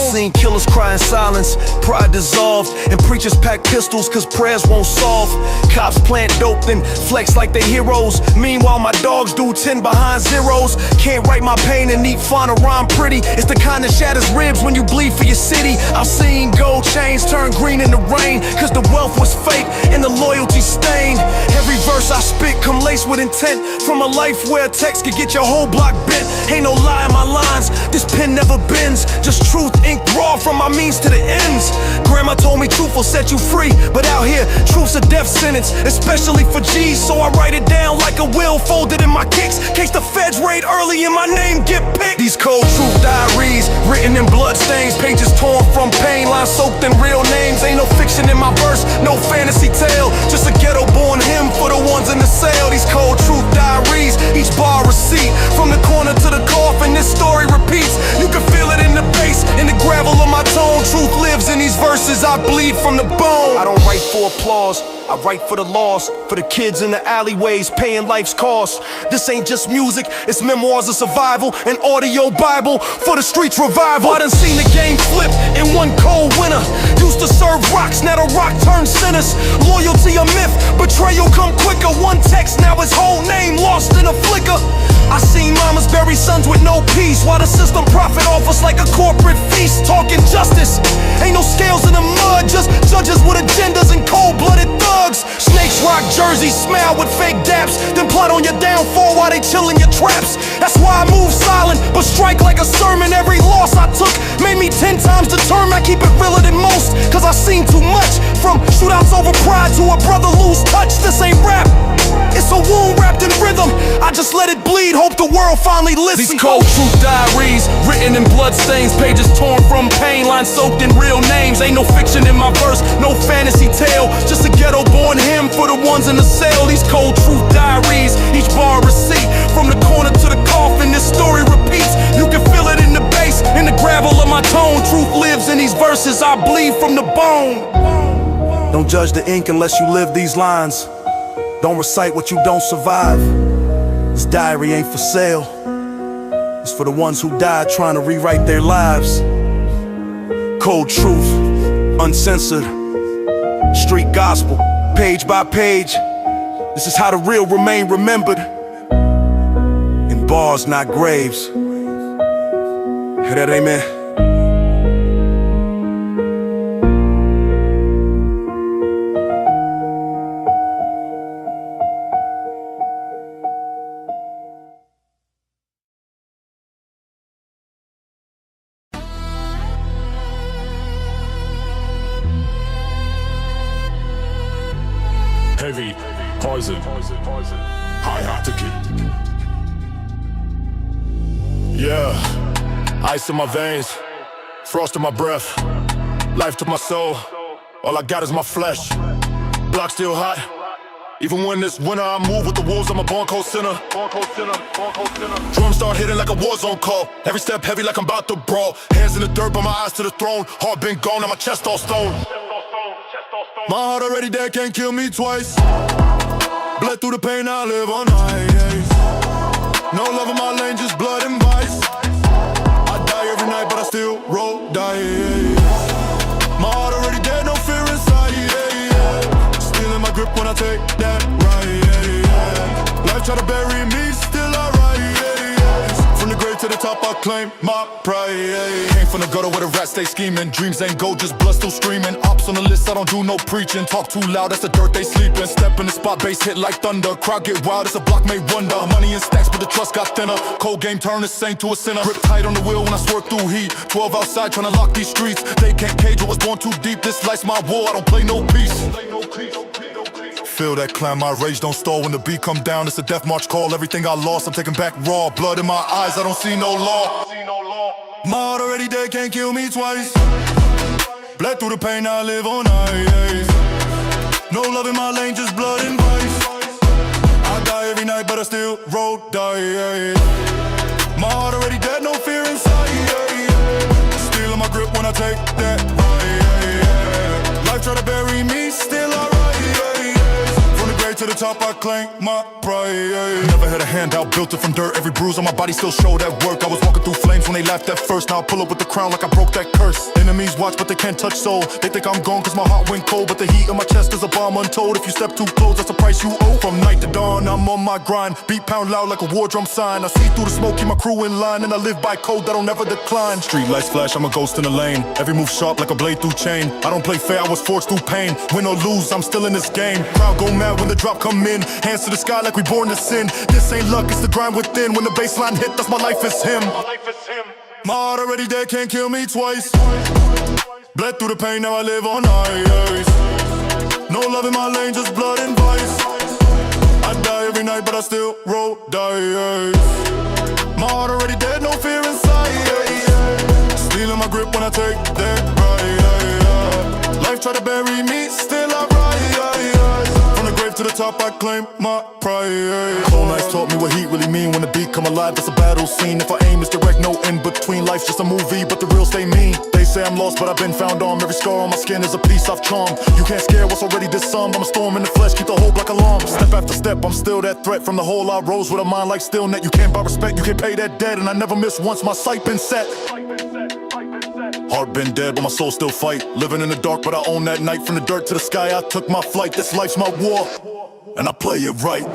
seen killers cry in silence, pride dissolved, and preachers pack pistols cause prayers won't solve. Cops plant dope then flex like they heroes. Meanwhile my dogs do 10 behind zeros. Can't write my pain in neat font or rhyme pretty. It's the kind that shatters ribs when you bleed for your city. I've seen gold chains turn green in the rain cause the wealth was fake and the loyalty stained. Every verse I spit come laced with intent from a life where a text could get your whole block bent. Ain't no lie in my lines, this pen never bends. Just truth ink raw from my means to the ends. Grandma told me truth will set you free, but out here truth's a death sentence, especially for G's. So I write it down like a will folded in my kicks, case the feds raid early and my name get picked. These cold truth diaries written in blood stains, pages torn from pain, lines soaked in real names. Ain't no fiction in my verse, no fantasy tale, just a ghetto born hymn for the ones in the cell. These cold truth diaries, each bar a receipt, from the corner to the coffin this story repeats. You can feel it in the bass, in the gravel of my tone. Truth lives in these verses, I bleed from the bone. I don't write for applause, I write for the lost, for the kids in the alleyways paying life's cost. This ain't just music, it's memoirs of survival, an audio bible for the streets revival. I done seen the game flip in one cold winter. Used to serve rocks, now the rock turned sinners. Loyalty a myth, betrayal come quicker. One text, now his whole name lost in a flicker. I seen mamas bury sons with no peace, while the system profit off us like a corporate feast. Talking justice, ain't no scales in the mud, just judges with agendas and cold-blooded thugs. Snakes rock jerseys, smile with fake daps, then plot on your downfall while they chill in your traps. That's why I move silent, but strike like a sermon. Every loss I took made me 10 times determined. I keep it realer than most, cause I've seen too much. From shootouts over pride to a brother lose touch. This ain't rap, it's a wound wrapped in rhythm. I just let it bleed, hope the world finally listens. These cold truth diaries, written in blood stains, pages torn from pain, lines soaked in real names. Ain't no fiction in my verse, no fantasy tale, just a ghetto born hymn for the ones in the cell. These cold truth diaries, each bar a receipt, from the corner to the coffin this story repeats. You can feel it in the bass, in the gravel of my tone. Truth lives in these verses, I bleed from the bone. Don't judge the ink unless you live these lines. Don't recite what you don't survive. This diary ain't for sale, it's for the ones who died trying to rewrite their lives. Cold truth, uncensored, street gospel, page by page. This is how the real remain remembered, in bars, not graves. Hear that, amen? Heavy, poison, high octane. Yeah, ice in my veins, frost in my breath, life to my soul. All I got is my flesh. Block still hot, even when it's winter. I move with the wolves, I'm a born cold sinner. Drums start hitting like a war zone call. Every step heavy like I'm about to brawl. Hands in the dirt, but my eyes to the throne. Heart been gone, now my chest all stone. My heart already dead, can't kill me twice. Bled through the pain, I live on ice. No love in my lane, just blood and vice. I die every night, but I still roll dice. My heart already dead, no fear inside. Still in my grip when I take that ride. Life try to bury me, still I rise. From the grave to the top, I claim my pride. Came from the gutter where the rats stay scheming. Dreams ain't gold, just blood still streaming. Ops on the list, I don't do no preaching. Talk too loud, that's the dirt they sleeping. Step in the spot, bass hit like thunder. Crowd get wild, it's a block made wonder. Money in stacks, but the trust got thinner. Cold game turn the saint to a sinner. Grip tight on the wheel when I swerve through heat. 12 outside trying to lock these streets. They can't cage what was born too deep. This life's my war, I don't play no peace. Feel that climb, my rage don't stall. When the beat come down, it's a death march call. Everything I lost, I'm taking back raw. Blood in my eyes, I don't see no law. My heart already dead, can't kill me twice. Bled through the pain, I live on ice. No love in my lane, just blood and vice. I die every night, but I still roll dice. My heart already dead, no fear inside. Still in my grip when I take that ride. Life try to bury me, still I rise. From the grave to the the top, I claim my pride. Never had a handout, built it from dirt. Every bruise on my body still showed that work. I was walking through flames when they laughed at first. Now I pull up with the crown like I broke that curse. Enemies watch, but they can't touch soul. They think I'm gone cause my heart went cold, but the heat in my chest is a bomb untold. If you step too close, that's the price you owe. From night to dawn, I'm on my grind. Beat pound loud like a war drum sign. I see through the smoke, keep my crew in line, and I live by code that'll never decline. Street lights flash, I'm a ghost in the lane. Every move sharp like a blade through chain. I don't play fair, I was forged through pain. Win or lose, I'm still in this game. Crowd go mad when the drop come in. Hands to the sky like we born to sin. This ain't luck, it's the grind within. When the baseline hit, that's my life is him. My heart already dead, can't kill me twice. Bled through the pain, now I live on ice. No love in my lane, just blood and vice. I die every night, but I still roll dice. My heart already dead, no fear inside. Stealing my grip when I take that ride. Life try to bury me, still I rise. From the grave to the top, I claim my pride. Cold nights taught me what heat really mean. When the beat come alive, that's a battle scene. If I aim, it's direct, no in between. Life's just a movie, but the real stay mean. They say I'm lost, but I've been found on. Every scar on my skin is a piece I've charmed. You can't scare what's already disarmed. I'm a storm in the flesh, keep the whole block alarm. Step after step, I'm still that threat. From the hole I rose with a mind like steel net. You can't buy respect, you can't pay that debt. And I never miss once, my sight been set. Heart been dead, but my soul still fight. Living in the dark, but I own that night. From the dirt to the sky, I took my flight. This life's my war, and I play it right.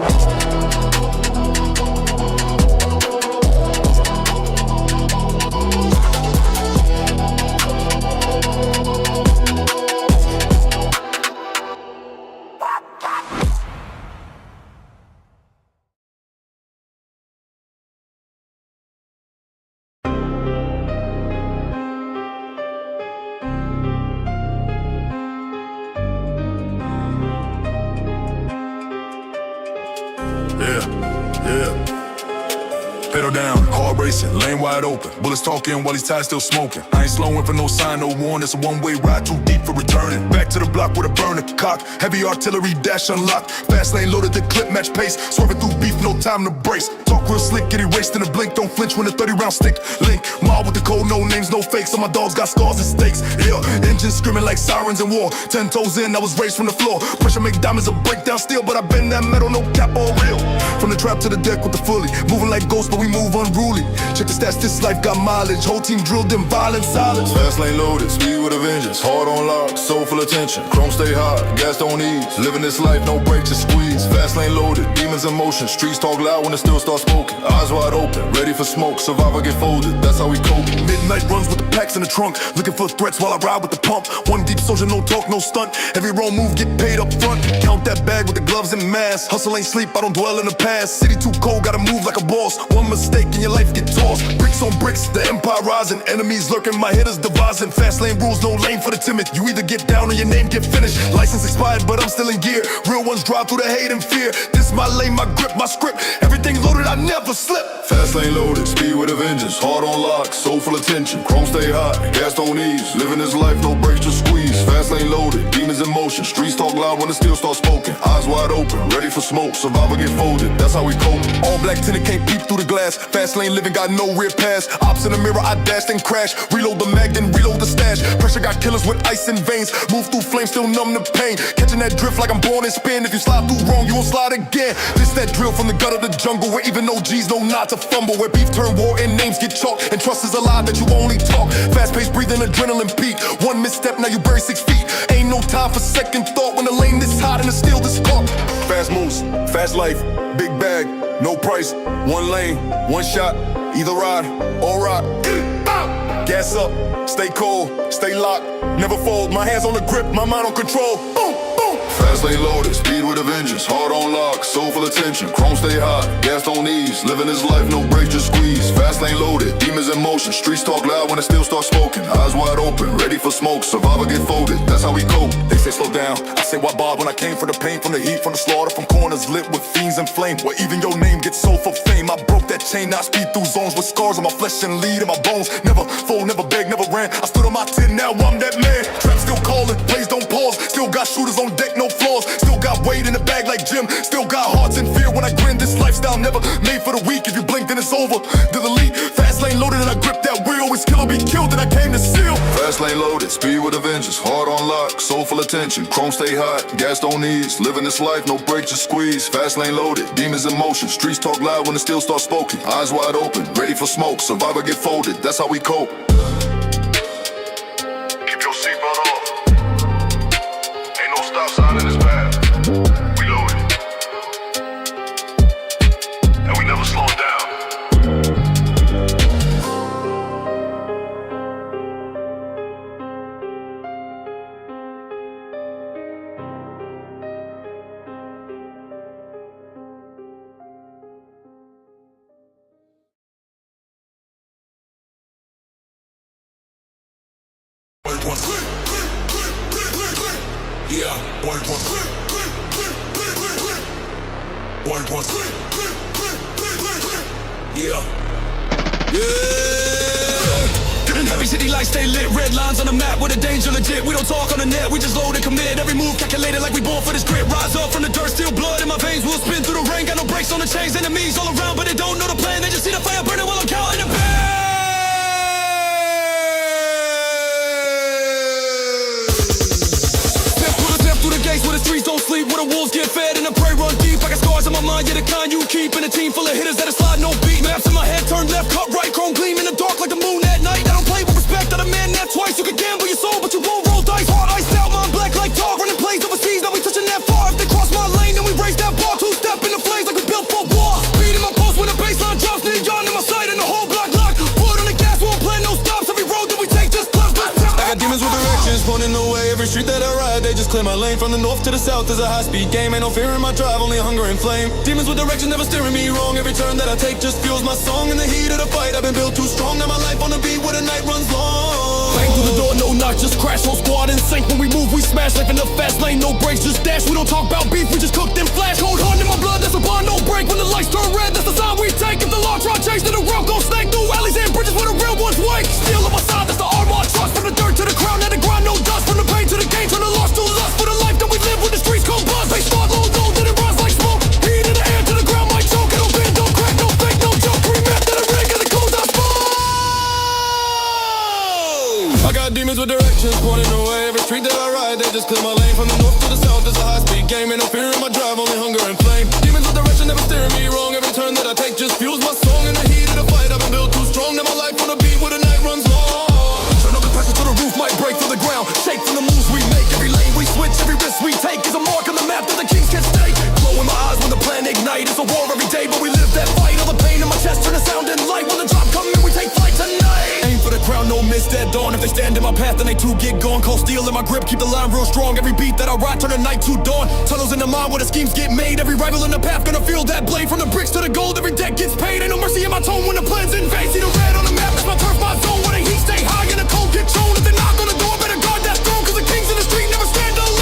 Pedal down, heart racing, lane wide open. Bullets talking while he's tired, still smoking. I ain't slowing for no sign, no warning. It's a one-way ride, too deep for returning. Back to the block with a burner cock. Heavy artillery dash unlocked. Fast lane loaded, the clip match pace. Swerving through beef, no time to brace. Talk real slick, get erased in a blink. Don't flinch when the 30-round stick link. Mob with the code, no names, no fakes. All my dogs got scars and stakes. Yeah, engines screaming like sirens in war. 10 toes in, I was raised from the floor. Pressure make diamonds a breakdown steel, but I bend that metal, no cap or real. From the trap to the deck with the fully. Moving like ghosts, but we move unruly. Check the stats, this life got mileage. Whole team drilled in violent silence. Fast lane loaded, speed with a vengeance. Hard on lock, soul full of tension. Chrome stay hot, gas don't ease. Living this life, no break, just squeeze. Fast lane loaded, demons in motion. Streets talk loud when it still starts smoking. Eyes wide open, ready for smoke. Survivor get folded, that's how we cope. Midnight runs with the packs in the trunk. Looking for threats while I ride with the pump. One deep soldier, no talk, no stunt. Every wrong move get paid up front. Count that bag with the gloves and mask. Hustle ain't sleep, I don't dwell in the past. City too cold, gotta move like a boss. One mistake and your life get tossed. Bricks on bricks, the empire rising. Enemies lurking, my hitters devising. Fast lane rules, no lane for the timid. You either get down or your name get finished. License expired, but I'm still in gear. Real ones drive through the hate and fear. This my lane, my grip, my script. Everything loaded, I never slip. Fast lane loaded, speed with a vengeance. Hard on lock, soul full of tension. Chrome stay hot, gas don't ease. Living this life, no breaks, just squeeze. Fast lane loaded, demons in motion. Streets talk loud when the steel starts smoking. Eyes wide open, ready for smoke. Survivor get folded, that's how we cope. All black tinted, can't peep through the glass. Fast lane living, got no rear pass. Ops in the mirror, I dashed and crashed. Reload the mag, then reload the stash. Pressure got killers with ice in veins. Move through flames, still numb to pain. Catching that drift like I'm born in spin. If you slide through wrong, you won't slide again. This that drill from the gut of the jungle, where even OGs know not to fumble. Where beef turn war and names get chalked, and trust is a lie that you only talk. Fast paced breathing, adrenaline peak. One misstep, now you bury 6 feet. Ain't no time for second thought when the lane this hot and the steel this caught. Fast moves, fast life, big bag, no price. One lane, one shot, either ride or rock. Gas up, stay cold, stay locked, never fold. My hands on the grip, my mind on control. Boom, boom. Fast lane loaded, speed with a vengeance. Hard on lock, soul full of tension. Chrome stay hot, gas don't ease. Living this life, no break, just squeeze. Fast lane loaded, demons in motion. Streets talk loud when it still starts smoking. Eyes wide open, ready for smoke. Survivor get folded, that's how we cope. They say slow down, I say why Bob when I came for the pain, from the heat, from the slaughter, from corners lit with fiends and flame. Where even your name gets sold for fame. I broke that chain, now I speed through zones with scars on my flesh and lead in my bones. Never fold, never beg, never ran. I stood on my 10, now I'm that man. Trap still calling, plays don't pause. Still got shooters on deck, no flaws. Still got weight in the bag like Jim. Still got hearts in fear when I grin. This lifestyle never made for the weak. If you blink, then it's over. The elite, fast lane loaded and I grip that wheel. It's kill or be killed, and I came to seal. Fast Fast lane loaded, speed with a vengeance. Heart on lock, soul full of tension. Chrome stay hot, gas don't ease. Living this life, no brakes, just squeeze. Fast lane loaded, demons in motion. Streets talk loud when the steel starts spoken. Eyes wide open, ready for smoke. Survivor get folded, that's how we cope. Keep your seatbelt on. Ain't no stop sign in this path. We loaded. And we never slow down. Yeah, one. Yeah. Every city lights stay lit, red lines on the map with a danger legit. We don't talk on the net, we just load and commit. Every move calculated like we born for this grit. Rise up from the dirt, still blood in my veins. We'll spin through the rain, got no brakes on the chains. Enemies all around, but they don't know the plan. They just see the fire burning while I'm counting the band. Where the streets don't sleep, where the wolves get fed and the prey run deep. I got scars on my mind, yeah, the kind you keep. In a team full of hitters that'll slide no beat. Maps in my head, turn left, cut right, chrome gleam in the dark like the moon at night. I don't play with respect, I'm a man that twice. You can gamble your soul, but you won't roll dice. Hard iced out, mine black like tar. Running plays overseas, now we touching that far. If they cross my lane, then we raise that bar. Two-step in the flames like we built for war. Speed in my post when the baseline drops. Neon in my sight and the whole block locked. Foot on the gas, won't plan no stops. Every road that we take just close. I got demons with directions, pointing the way. Every street that I ride, they just clear my lane. From the north to the south is a high-speed game. Ain't no fear in my drive, only hunger and flame. Demons with direction, never steering me wrong. Every turn that I take just fuels my song. In the heat of the fight, I've been built too strong. Now my life on the beat where the night runs long. Bang through the door, no knock, just crash. Whole squad in sync. When we move, we smash. Life in the fast lane, no brakes, just dash. We don't talk about beef, we just cook them flash. Cold heart in my blood, that's a bond, no break. When the lights turn red, that's the sign we take. If the law try chase, then the road gon' snake through alleys and bridges where the real ones wake. Steel on my side, that's the armor I trust. From the dirt to the crown, now the grind, no dust. From the pain to the gain, turn the lost to lust. For the life that we live when the streets come buzz. They start low, then it runs like smoke. Heat in the air to the ground, might choke. It don't bend, don't crack, no fake, no joke. Remap to the rig, and it goes out smoke. I got demons with directions, pointing the way. Every street that I ride, they just clear my lane. From the north to the south is a high-speed game. Ain't no fear in my drive, only hunger and flame. Demons with direction, never steering me wrong. Every turn that I take just fuels my song. In the heat of the fight, I've been built too strong. Now my life on the beat where the night runs long. Turn up the pressure to the roof, might break through the ground. Shake from the moves we make. Every lane we switch, every risk we take is a mark on the map that the kings can stake. Glow in my eyes when the plan ignite. It's a war every day, but we live that fight. All the pain in my chest turn to sound and light. When the drop come in, we take flight tonight. Aim for the crown, no miss that dawn. If they stand in my path, then they too get gone. Cold steel in my grip, keep the line real strong. Every beat that I ride, turn the night to dawn. Tunnels in the mind where the schemes get made. Every rival in the path gonna feel that blade. From the bricks to the gold, every debt gets paid. Ain't no mercy in my tone when the plans invade. See the red on the map, it's my turf, my zone. Where the heat stay high and the cold get shown. If they're not gonna do it, better guard that throne. Cause the kings in the street never stand alone.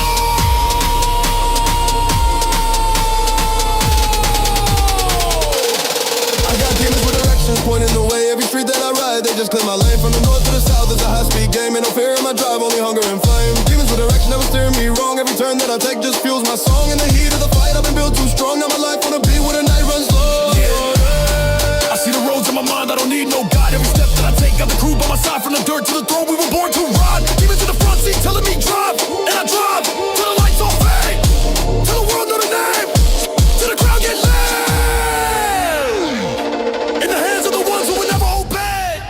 I got demons with directions, pointing the way. Every street that I ride, they just clear my lane. From the north to the south is a high-speed game. Ain't no fear in my drive, only hunger and flame. Demons with direction, never steering me wrong. Every turn that I take just fuels my song. In the heat of the fight, I've been built too strong. Now my life on the beat where the night runs long. I see the roads in my mind, I don't need no guide. Every step that I take, got the crew by my side. From the dirt to the throne, we were born to ride. Demons in the front seat telling me drive, and I drive till the lights all fade, till the world know the name, till the crowd get laid. In the hands of the ones who will never obey.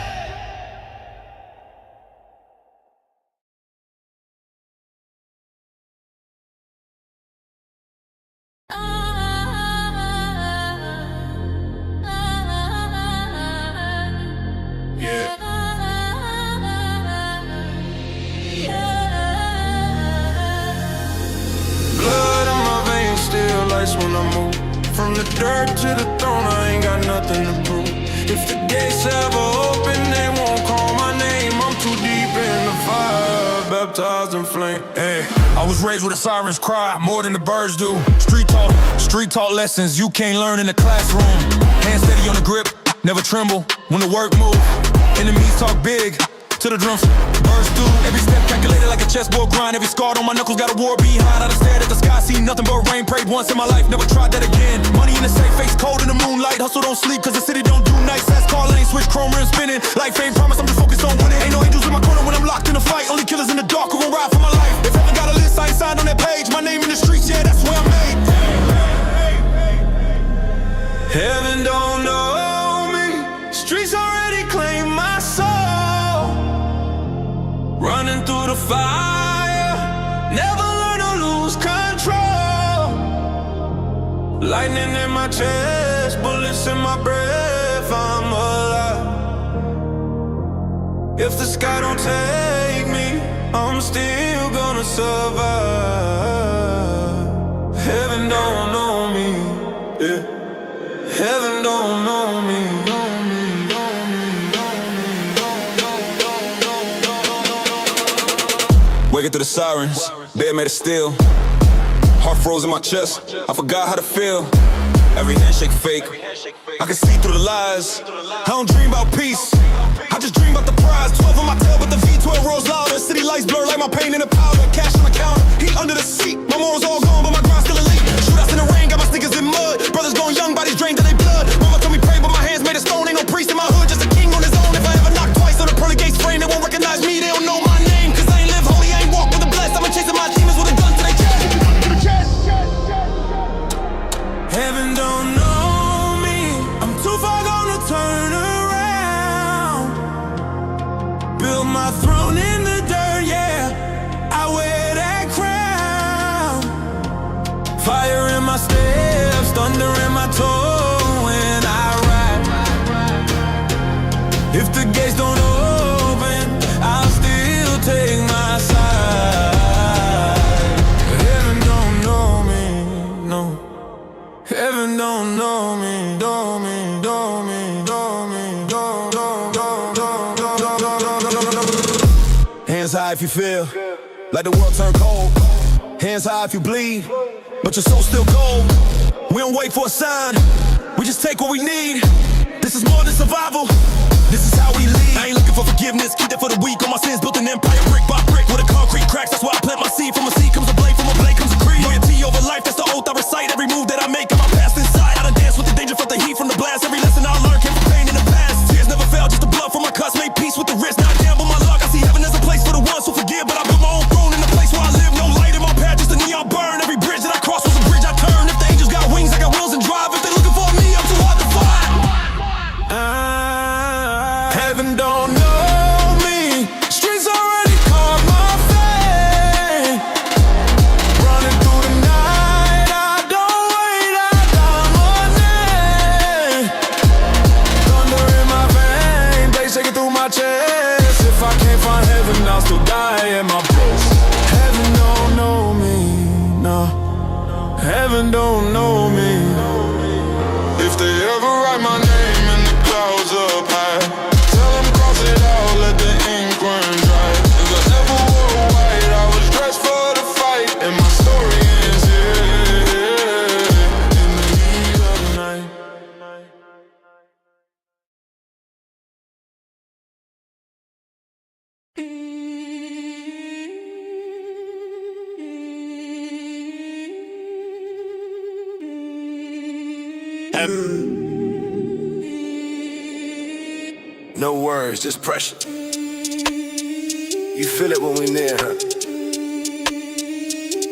Blood in my veins, still ice when I move. From the dirt to the throne, I ain't got nothing to prove. If the gates ever open, they won't call my name. I'm too deep in the fire, baptized in flame. Hey, I was raised with the sirens cry more than the birds do. Street talk lessons you can't learn in the classroom. Hands steady on the grip, never tremble when the work move. Enemies talk big to the drums burst through. Every step calculated like a chessboard grind. Every scar on my knuckles got a war behind. I done stared at the sky, seen nothing but rain. Prayed once in my life, never tried that again. Money in the safe, face cold in the moonlight. Hustle don't sleep, cause the city don't do nights. Fast car lane, switch chrome rims spinning. Life ain't promise, I'm just focused on winning. Ain't no angels in my corner when I'm locked in a fight. Only killers in the dark who gon' ride for my life. If heaven got a list, I ain't signed on that page. My name in the streets, yeah, that's where I'm made. Heaven don't know me. Streets already claim my soul. Running through the fire, never learn to lose control. Lightning in my chest, bullets in my breath, I'm alive. If the sky don't take me, I'm still gonna survive. Heaven don't know me, yeah. Heaven don't know me. Waking through the sirens, bed made of steel. Heart froze in my chest, I forgot how to feel. Every handshake fake, I can see through the lies. I don't dream about peace, I just dream about the prize. 12 on my tail, but the V12 rolls louder. City lights blur like my pain in the powder. Cash on the counter, heat under the seat. My morals all gone, but my grind's still elite. Shootouts in the rain, got my sneakers in mud. Brothers going young, bodies drained to their blood. Mama told me pray, but my hands made of stone. Ain't no priest in my hood, just a king on his own. If I ever knock twice on the pearly gates frame, they won't recognize me, they don't know my name. Cause I ain't live holy, I ain't walk with the blessed. I've been chasing my demons with a gun to their chest. Heaven don't know me. I'm too far gone to turn around. Build my throne in the dirt, yeah. I wear that crown. Fire in my steps, thunder in my toe when I ride. If the gates don't open, I'll still take my side. Heaven don't know me, no. Heaven don't know me, know me, know me, know me, know, know, know, know, know, know, know, know. Hands high if you feel like the world turned cold. Hands high if you bleed, but your soul's still cold. We don't wait for a sign, we just take what we need. This is more than survival, this is how we lead. I ain't looking for forgiveness, keep that for the weak. On my sins, built an empire brick by brick with a concrete cracks. That's why I plant my seed. From a seed comes a blade, from a blade comes a creed. Loyalty over life, that's the oath I recite. Every move that I make, in my past inside. I done dance with the danger, felt the heat from the blast. Every lesson I learned came from pain in the past. Tears never fell, just the blood from my cuts. Made peace with the risk, not gamble my luck. I see heaven as a place for the ones who forgive, but I built my own throne in the place where I live. No light in my path, just a neon burn. Every bridge that I cross was a bridge I turn. If the angels got wings, I got wheels and drive. If they looking for me, I'm too hard to find. Heaven don't know me. Streets already caught my fate. Running through the night, I don't wait, I dial my name. Thunder in my veins, bass shaking through my chest. If I can't find heaven, I'll still die in my place. Heaven don't know me, no. Heaven don't know me. If they ever write my name in the clouds up high, tell them cross it out, let the ink run dry. Cause I never wore white, I was dressed for the fight. And my story ends here, in the heat of the night. No words, just pressure. You feel it when we near, huh?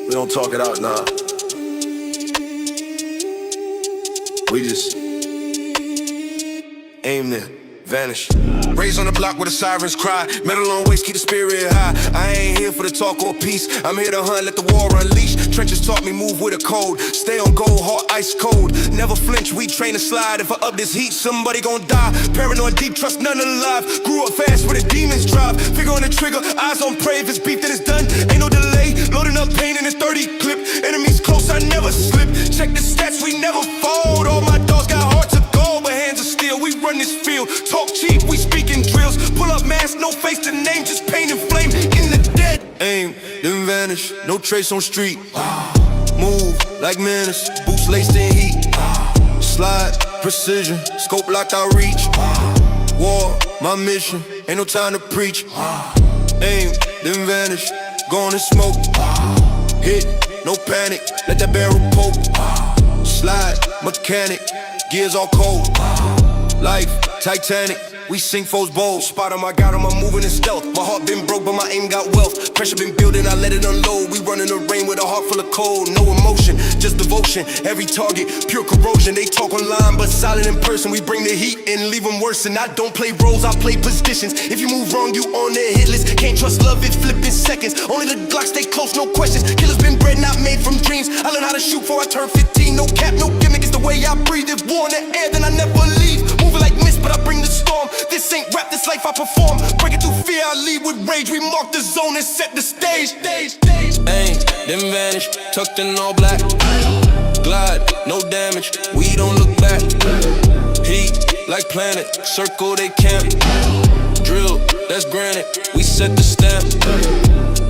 We don't talk it out, nah. We just aim there, vanish. Raised on the block where the sirens cry. Metal on waist, keep the spirit high. I ain't here for the talk or peace. I'm here to hunt, let the war unleash. Trenches taught me move with a code. Stay on gold, heart ice cold. Never flinch, we train to slide. If I up this heat, somebody gon' die. Paranoid deep, trust none alive. Grew up fast where the demons drive. Finger on the trigger, eyes on prey. If it's beef, then it's done. Ain't no delay. Loading up pain in this 30 clip. Enemies close, I never slip. Check the stats, we never fold. All my dogs got hearts of gold, but hands of steel. We run this field. Talk cheap, we speaking drills. Pull up mask, no face to name, just pain and flame in the dead. Aim, then vanish, no trace on street. Move like menace, boots laced in heat. Slide, precision, scope locked out reach. War, my mission, ain't no time to preach. Aim, then vanish, Going to smoke. Hit, no panic, let that barrel poke. Slide, mechanic, gears all cold. Life, Titanic, we sink foes bold. Spot him, I got him, I'm moving in stealth. My heart been broke, but my aim got wealth. Pressure been building, I let it unload. We run in the rain with a heart full of cold. No emotion, just devotion. Every target, pure corrosion. They talk online, but silent in person. We bring the heat and leave them worse. And I don't play roles, I play positions. If you move wrong, you on their hit list. Can't trust love, it flipping seconds. Only the Glock stay close, no questions. Killers been bred, not made from dreams. I learned how to shoot before I turned 15. No cap, no gimmick, it's the way I breathe. If war in the air, then I never leave. Moving like mist, but I bring the storm. This ain't rap, this life I perform. Breaking through fear, I lead with rage. We mark the zone and set the stage. Aim, then vanish, tucked in all black. Glide, no damage, we don't look back. Heat, like planet, circle they camp. Drill, that's granite, we set the stamp.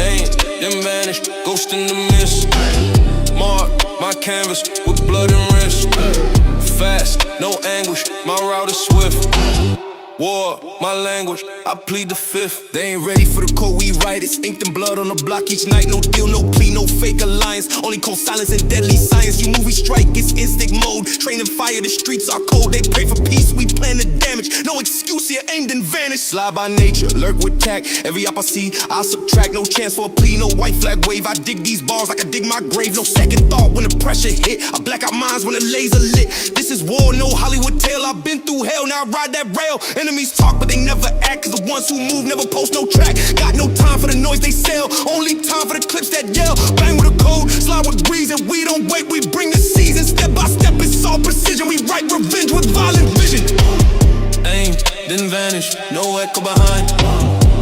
Aim, then vanish, ghost in the mist. Mark, my canvas, with blood and wrist. Fast, no anguish, my route is swift. War, my language, I plead the fifth. They ain't ready for the code, we write it. Inked in blood on the block each night. No deal, no plea, no fake alliance. Only cold silence and deadly science. You move, we strike, it's instinct mode. Training fire, the streets are cold. They pray for peace, we plan the damage. No excuse here, aimed and vanished. Slide by nature, lurk with tact. Every op I see, I subtract. No chance for a plea, no white flag wave. I dig these bars like I dig my grave. No second thought when the pressure hit. I black out minds when the laser lit. This is war, no Hollywood tale. I've been through hell, now I ride that rail. Enemies talk, but they never act. Cause the ones who move never post no track. Got no time for the noise they sell. Only time for the clips that yell. Bang with a code, slide with reason. We don't wait, we bring the season. Step by step, it's all precision. We write revenge with violent vision. Aim, then vanish, no echo behind.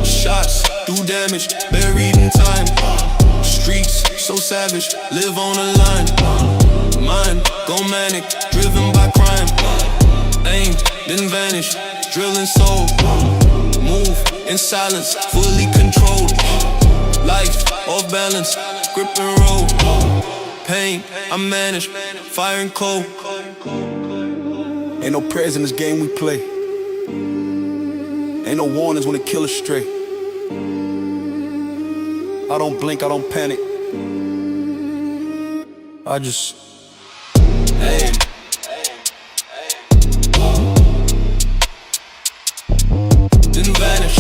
Shots, do damage, buried in time. Streets, so savage, live on the line. Mind, go manic, driven by crime. Aim, then vanish, drilling soul. Move in silence, fully controlled. Life off balance, grip and roll. Pain, I manage, fire and cold. Ain't no prayers in this game we play. Ain't no warnings when the killer's stray. I don't blink, I don't panic. I just, hey. Didn't vanish.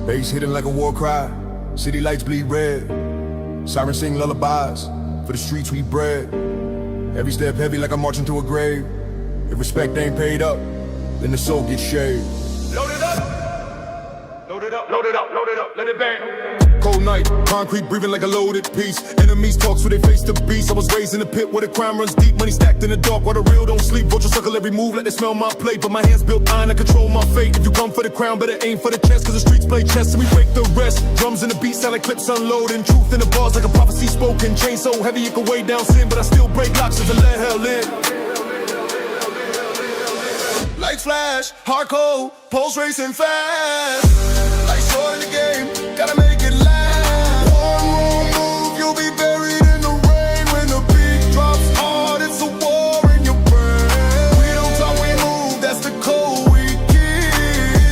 Bass hitting like a war cry. City lights bleed red. Sirens sing lullabies. For the streets we bred. Every step heavy like I'm marching to a grave. If respect ain't paid up, then the soul gets shaved. Load it up. Load it up, load it up, load it up, let it bang. Cold night, concrete breathing like a loaded piece. Enemies talk so they face the beast. I was raised in the pit where the crime runs deep. Money stacked in the dark while the real don't sleep. Vulture circle every move, let they smell my plate. But my hands built iron, I control my fate. If you come for the crown, better aim for the chest. Cause the streets play chess and we break the rest. Drums in the beat sound like clips unloading. Truth in the bars like a prophecy spoken. Chain so heavy it can weigh down sin. But I still break locks if I let hell in. Lights flash, hard cold, pulse racing fast. Lights short in the game, gotta make it last. One wrong move, you'll be buried in the rain. When the beat drops hard, it's a war in your brain. We don't talk, we move, that's the code we keep.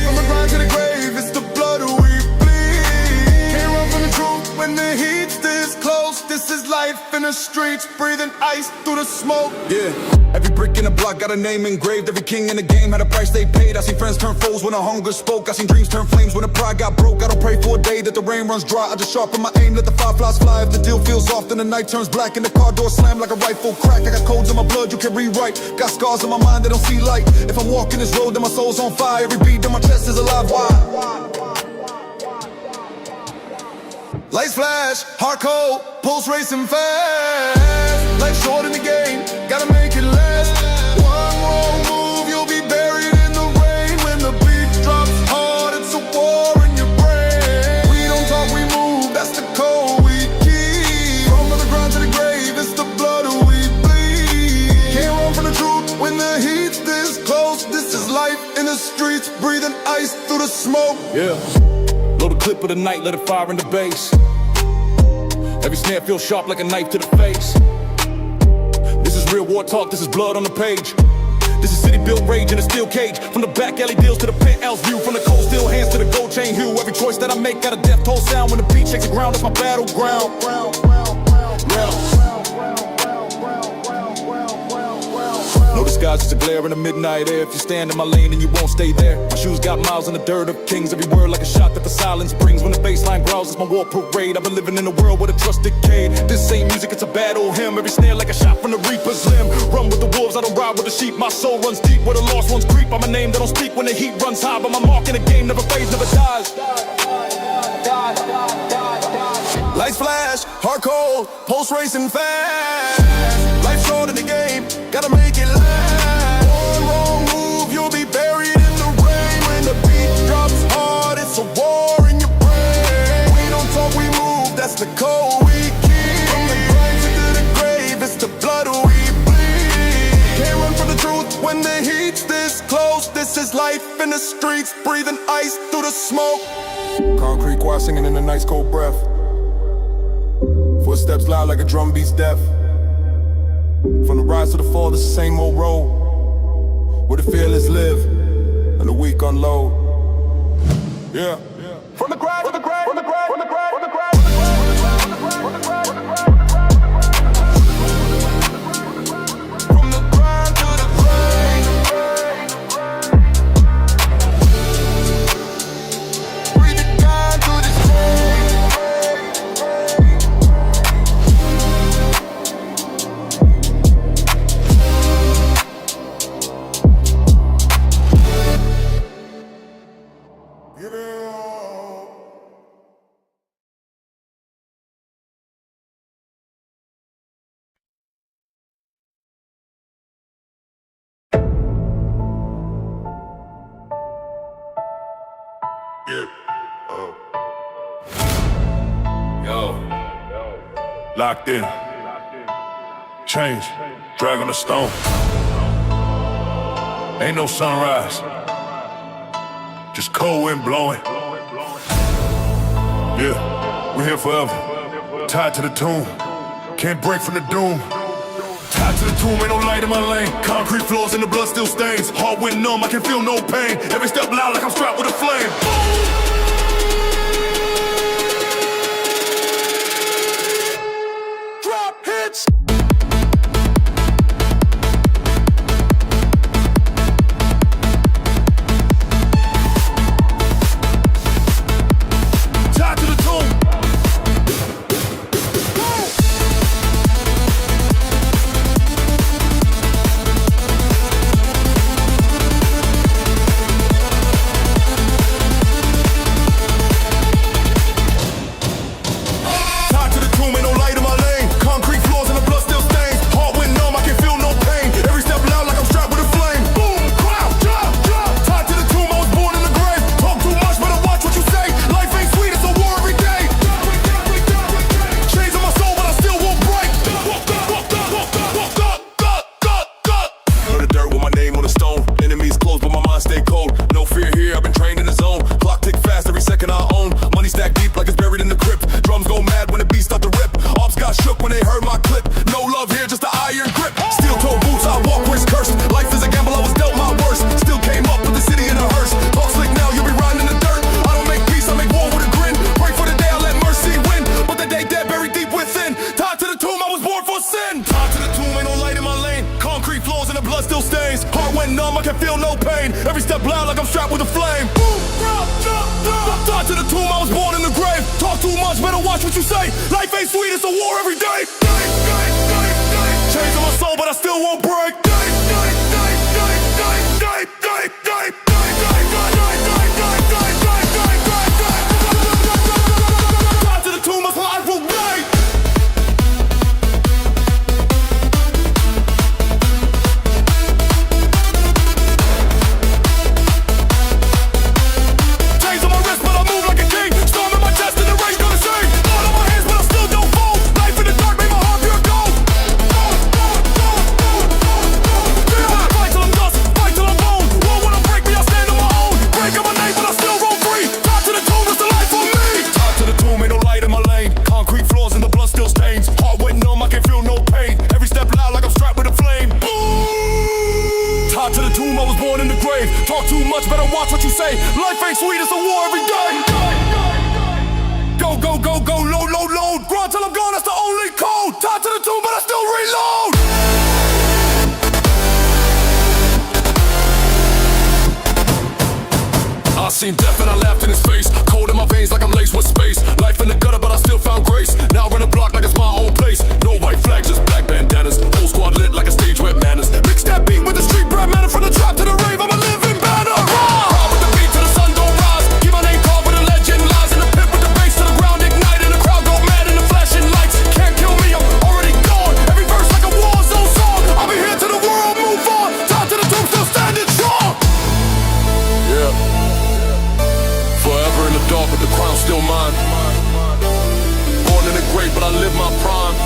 From the grind to the grave, it's the blood we bleed. Can't run from the truth when the heat's this close. This is life in the streets, breathing ice through the smoke. Yeah, every brick in the block got a name engraved. Every king in the game had a price they paid. I seen friends turn foes when the hunger spoke. I seen dreams turn flames when the pride got broke. I don't pray for a day that the rain runs dry. I just sharpen my aim, let the fireflies fly. If the deal feels off, then the night turns black and the car door slam like a rifle crack. I got codes in my blood you can rewrite. Got scars in my mind that don't see light. If I'm walking this road, then my soul's on fire. Every beat in my chest is alive. Why? Lights flash, hard cold, pulse racing fast. Life short in the game, gotta make it last. One wrong move, you'll be buried in the rain. When the beat drops hard, it's a war in your brain. We don't talk, we move, that's the code we keep. in the streets, breathing ice through the smoke. Yeah. Load a clip of the night, let it fire in the bass. Every snare feels sharp like a knife to the face. This is real war talk, this is blood on the page. This is city-built rage in a steel cage. From the back alley deals to the penthouse view. From the cold steel hands to the gold chain hue. Every choice that I make got a death toll sound. When the beat shakes the ground, that's my battleground. No disguise, it's a glare in the midnight air. If you stand in my lane, then you won't stay there. My shoes got miles in the dirt of kings. Every word like a shot that the silence brings. When the bassline growls, it's my war parade. I've been living in a world where the trust decayed. This ain't music, it's a battle hymn. Every snare like a shot from the reaper's limb. Run with the wolves, I don't ride with the sheep. My soul runs deep where the lost ones creep. I'm a name that don't speak when the heat runs high. But my mark in the game never fades, never dies. Lights flash, heart cold, pulse racing fast. Life's short in the game, gotta make it last. One wrong move, you'll be buried in the rain. When the beat drops hard, it's a war in your brain. We don't talk, we move, that's the code we keep. From the grave to the grave, it's the blood we bleed. Can't run from the truth when the heat's this close. This is life in the streets, breathing ice through the smoke. Concrete choir singing in the night's cold breath. Footsteps loud like a drum beats deaf. From the rise to the fall, it's the same old road, where the fearless live and the weak unload. Yeah. From the grind, from the grind, from the grind, from the grind, from the grind. From the grind to the grave. Breathe it down to the grave. Locked in. Change. Drag on the stone. Ain't no sunrise. Just cold wind blowing. Yeah, we're here forever. Tied to the tomb. Can't break from the doom. Tied to the tomb, ain't no light in my lane. Concrete floors and the blood still stains. Heart went numb, I can feel no pain. Every step loud like I'm strapped with a flame. Storm in my chest and the rage gonna sing. Blood on my hands, but I still don't fold. Life in the dark. seen death and I laughed in his face. Cold in my veins like I'm laced with space. Life in the gutter, but I still found grace. Now I run a block like it's my own place. No white flags, just black bandanas. Whole squad lit like a stage where manners. Mix that beat with the street bread, man. From the trap to the rave, I'm a living banner. Proud with the beat till the sun don't rise. Keep my name called where the legend lies. In the pit with the bass to the ground igniting. The crowd go mad in the flashing lights. Can't kill me, I'm already gone. Every verse like a war zone song. I'll be here till the world move on. Time to the tomb, still standing strong. Yeah. Forever in the dark, but the crown's still mine. Born in the grave, but I live my prime.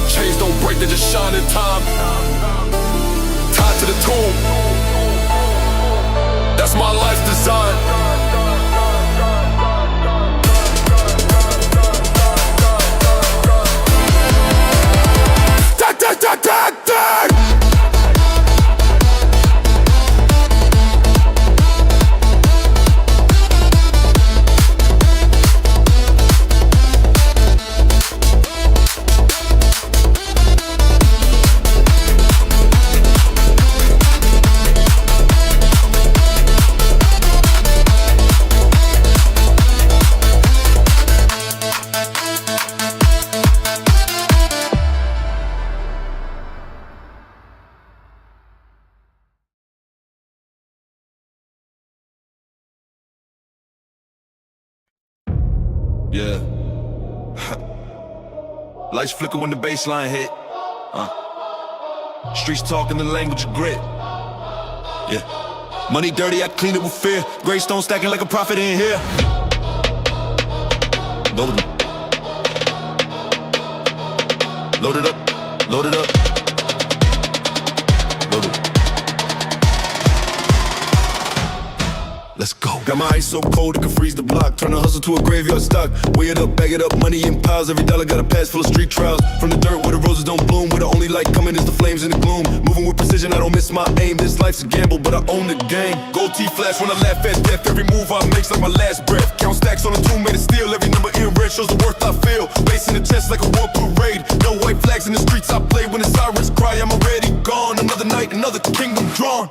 Chains don't break, they just shine in time. Tied to the tomb. That's my life's design. Tag, tag, tag, tag, tag. Yeah. Lights flicker when the bassline hit. Streets talking the language of grit. Yeah. Money dirty, I clean it with fear. Greystone stacking like a prophet in here. Load it up. Load it up. Load it up. Load it up. Let's go. Got my ice so cold it can freeze the block. Turn the hustle to a graveyard stock. Weigh it up, bag it up, money in piles. Every dollar got a pass full of street trials. From the dirt where the roses don't bloom, where the only light coming is the flames in the gloom. Moving with precision, I don't miss my aim. This life's a gamble, but I own the game. Gold teeth flash when I laugh at death. Every move I make's like my last breath. Count stacks on a tomb made of steel. Every number in red shows the worth I feel. Bass in the chest like a war parade. No white flags in the streets I play. When the sirens cry, I'm already gone. Another night, another kingdom drawn.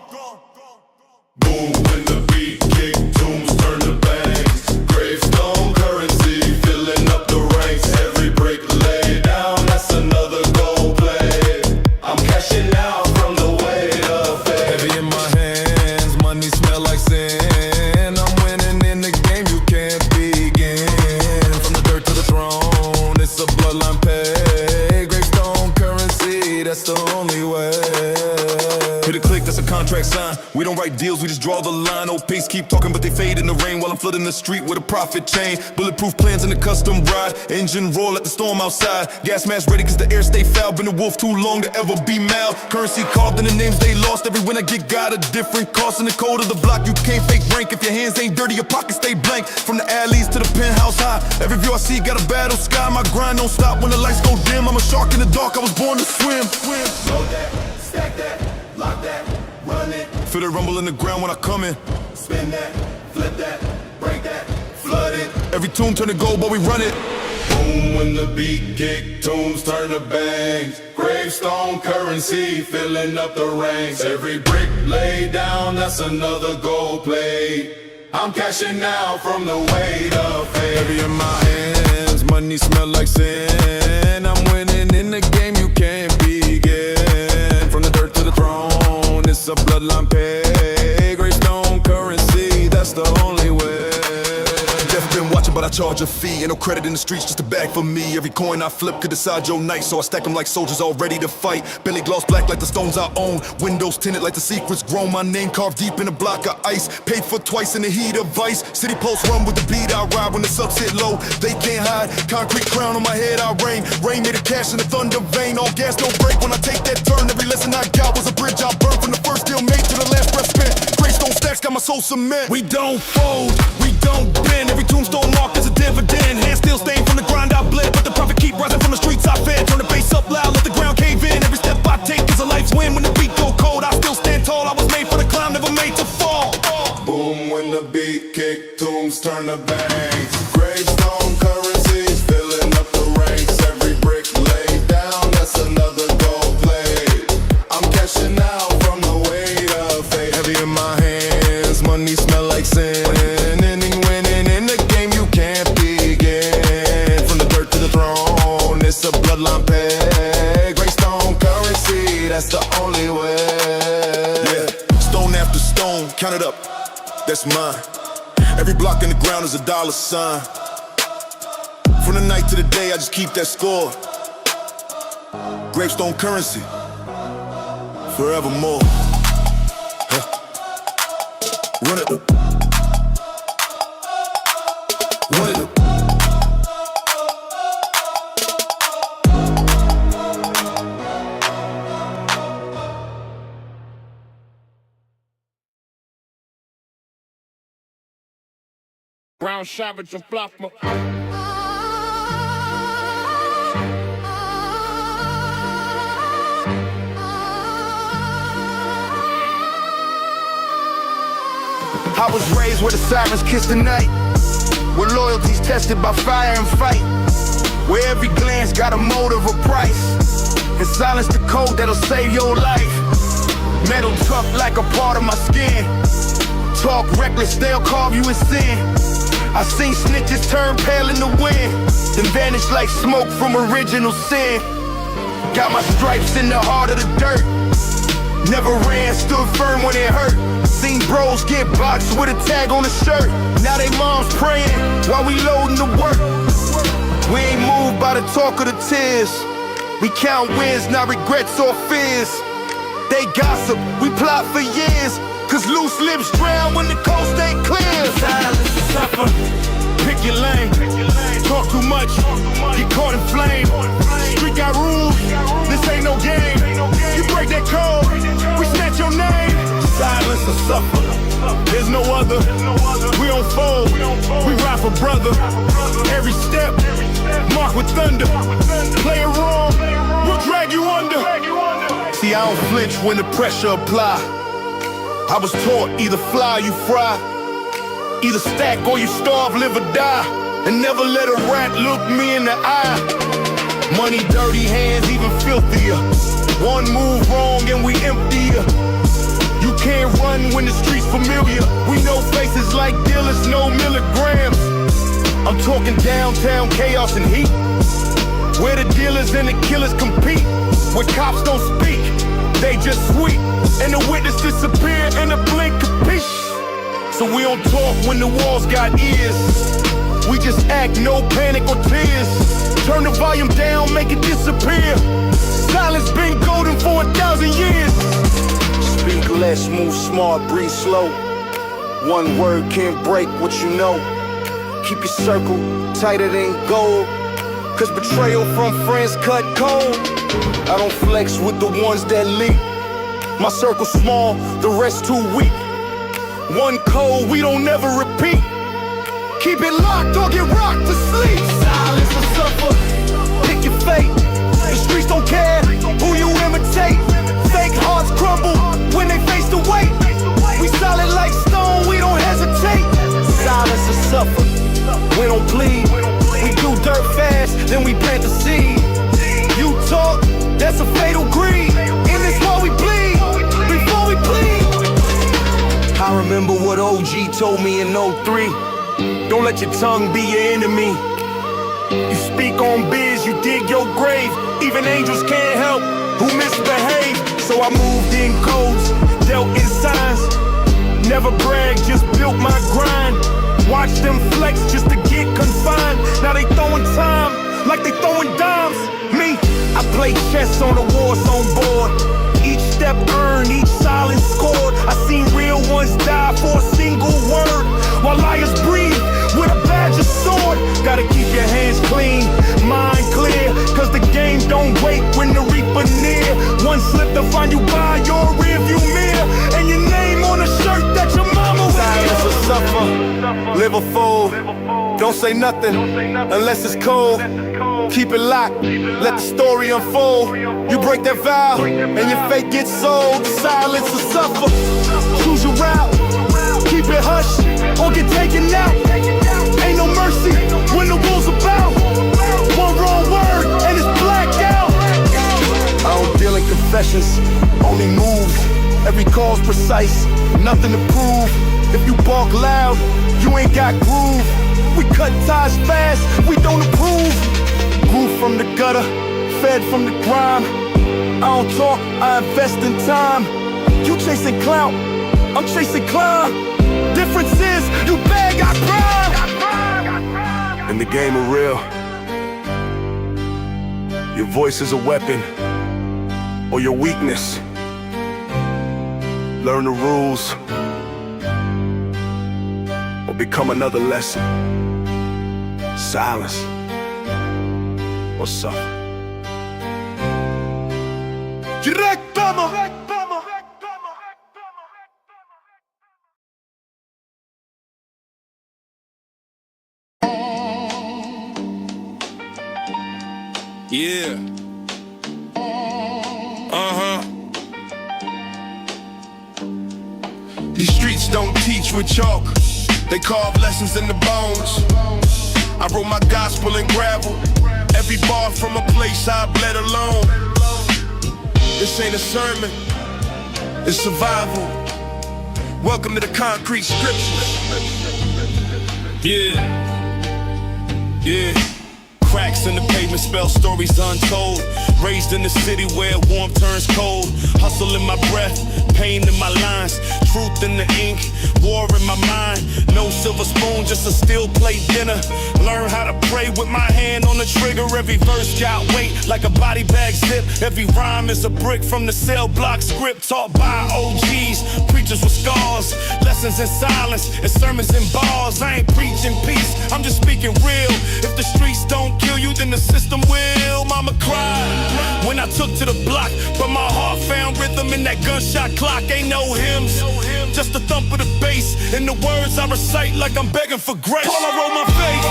Boom, when the beat kick, tombs turn to bangs. Gravestone currency, filling up the ranks. Every brick laid down, that's another gold play. I'm cashing out from the weight of fame. Heavy in my hands, money smell like sin. I'm winning in the game, you can't begin. From the dirt to the throne, it's a bloodline pay. Gravestone currency, that's the only way. Hit a click, that's a contract sign. We don't write deals, we just draw the line. Old pace keep talking, but they fade in the rain. While I'm flooding the street with a profit chain. Bulletproof plans in the custom ride. Engine roar, let the storm outside. Gas mask ready cause the air stay foul. Been a wolf too long to ever be mild. Currency carved in the names they lost. Every win I get got a different cost. In the code of the block, you can't fake rank. If your hands ain't dirty, your pockets stay blank. From the alleys to the penthouse high. Every view I see got a battle sky. My grind don't stop when the lights go dim. I'm a shark in the dark, I was born to swim. Load that, stack that, lock that, run it, Feel the rumble in the ground when I come in. spin that, flip that, break that, flood it. Every tune turn to gold, but we run it. Boom, when the beat kick, tombs turn to bangs. Gravestone currency, filling up the ranks. Every brick laid down, that's another gold plate. I'm cashing out from the weight of fame. Heavy in my hands, money smell like sin. I'm winning in the game, you can't begin. From the dirt to the throne, it's a bloodline pay. Greystone currency, that's the only way. Death been watching, but I charge a fee. Ain't no credit in the streets, just a bag for me. Every coin I flip could decide your night, so I stack them like soldiers all ready to fight. Belly gloss black like the stones I own. Windows tinted like the secrets grown. My name carved deep in a block of ice. Paid for twice in the heat of vice. City posts run with the beat I ride. When the subs hit low, they can't hide. Concrete crown on my head, I reign. Rain made of cash in the thunder vein. All gas, no break when I take that turn. Every lesson I got was a bridge I burned. From the first deal made to the last breath spent. Greystone stacks got my soul cement. We don't fold, we don't bend. Every tombstone marked as a dividend. Hands still stained from the grind I bled, but the profit keep rising from the streets I fed. Turn the bass up loud, let the ground cave in. Every step I take is a life's win. When the beat go cold, I still stand tall. I was made for the climb, never made to fall. Boom, when the beat kick, tombs turn to bangs. Gravestone currency, filling up the ranks. Every brick laid down, that's another gold plate. I'm cashing out from the weight of fate. Heavy in my hands, money smell like it's a bloodline peg. Greystone currency, that's the only way. Yeah, stone after stone, count it up, that's mine. Every block in the ground is a dollar sign. From the night to the day, I just keep that score. Gravestone currency, forevermore. Run it up. Run it up. Brown Savage and Flopper. I was raised where the sirens kiss the night, where loyalty's tested by fire and fight, where every glance got a motive or price, and silence the code that'll save your life. Metal tough like a part of my skin. Talk reckless, they'll carve you in sin. I seen snitches turn pale in the wind, then vanish like smoke from original sin. Got my stripes in the heart of the dirt. Never ran, stood firm when it hurt. Seen bros get boxed with a tag on the shirt. Now they moms praying while we loading the work. We ain't moved by the talk or the tears. We count wins, not regrets or fears. They gossip, we plot for years, cause loose lips drown when the coast ain't clear. Silence to suffer. Pick your lane. Talk too much, get caught in flame. Street got rules, this ain't no game. You break that code, we snatch your name. Silence or suffer, there's no other. We don't fold, we ride for brother. Every step, marked with thunder. Play it wrong, we'll drag you under. See, I don't flinch when the pressure apply. I was taught either fly or you fry. Either stack or you starve, live or die. And never let a rat look me in the eye. Money, dirty hands, even filthier. One move wrong and we emptier. You can't run when the street's familiar. We know faces like dealers, no milligrams. I'm talking downtown chaos and heat, where the dealers and the killers compete. Where cops don't speak, they just sweep. And the witness disappear in a blink of peace. So we don't talk when the walls got ears. We just act, no panic or tears. Turn the volume down, make it disappear. Silence been golden for 1,000 years. Speak less, move smart, breathe slow. One word can't break what you know. Keep your circle tighter than gold, cause betrayal from friends cut cold. I don't flex with the ones that leak. My circle small, the rest too weak. One code we don't never repeat. Keep it locked or get rocked to sleep. Silence or suffer, pick your fate. The streets don't care who you imitate. Fake hearts crumble when they face the weight. We solid like stone, we don't hesitate. Silence or suffer, we don't plead. We do dirt fast, then we plant the seed. You talk, that's a fatal greed. In this war we bleed, before we bleed. I remember what OG told me in 03. Don't let your tongue be your enemy. You speak on biz, you dig your grave. Even angels can't help who misbehave. So I moved in codes, dealt in signs. Never bragged, just built my grind. Watch them flex just to get confined. Now they throwing time like they throwing dimes. Me, I play chess on a war zone board. Each step earned, each silence scored. I seen real ones die for a single word, while liars breathe with a badge of sword. Gotta keep your hands clean, mind clear, cause the game don't wait when the reaper near. One slip to find you by your rearview mirror, and your name on a shirt that your mama wears. Silence or suffer, live or fold. Don't say nothing unless it's cold. Keep it locked, let the story unfold. You break that vow, and your fate gets sold. Silence or suffer, choose your route. Keep it hush, or get taken out. Ain't no mercy when the rule's about. One wrong word, and it's blacked out. I don't deal in confessions, only moves. Every call's precise, nothing to prove. If you bark loud, you ain't got groove. We cut ties fast, we don't approve. booth from the gutter, fed from the grime. I don't talk, I invest in time. You chasing clout, I'm chasing climb. Difference is, you beg, I grind. In the game of real, your voice is a weapon or your weakness. Learn the rules or become another lesson. Silence or suffer. Yeah. These streets don't teach with chalk, they carve lessons in the bones. I wrote my gospel in gravel, every bar from a place I bled alone. This ain't a sermon, it's survival. Welcome to the concrete scriptures. Yeah. Yeah. Cracks in the pavement spell stories untold. Raised in the city where warm turns cold. Hustle in my breath, pain in my lines. Truth in the ink, war in my mind. No silver spoon, just a steel plate dinner. Learn how to pray with my hand on the trigger. Every verse got weight like a body bag zip. Every rhyme is a brick from the cell block script taught by OGs. Preachers with scars, lessons in silence, and sermons in bars. I ain't preaching peace, I'm just speaking real. If the streets don't kill you, then the system will. Mama cried when I took to the block, but my heart found rhythm in that gunshot clock. Ain't no hymns, just the thump of the bass and the words I recite like I'm begging for grace. All I wrote my face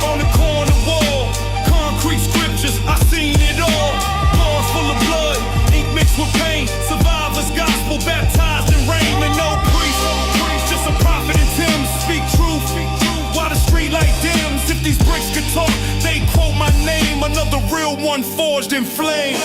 on the corner wall, concrete scriptures, I seen it all. Bars full of blood, ink mixed with pain. Survivors gospel baptized in rain. And no priest, just a prophet and Tim speak truth. Why the street like dims? If these bricks could talk, they quote my name. Another real one forged in flame.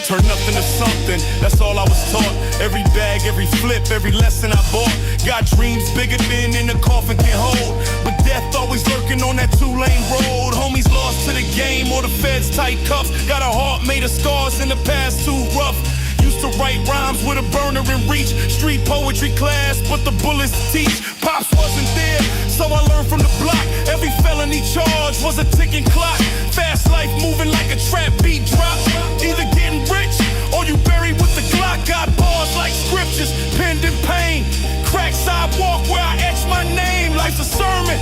Turn nothing to something, that's all I was taught. Every bag, every flip, every lesson I bought. Got dreams bigger than in a coffin can hold. But death always lurking on that two-lane road. Homies lost to the game or the feds tight cuffs. Got a heart made of scars in the past too rough. Used to write rhymes with a burner in reach. Street poetry class, but the bullets teach. Pops wasn't there, so I learned from the block. Every felony charge was a ticking clock. Fast life moving like a trap beat drop. Either getting rich or you buried with the Glock. Got bars like scriptures, penned in pain. Cracked sidewalk where I etched my name. Life's a sermon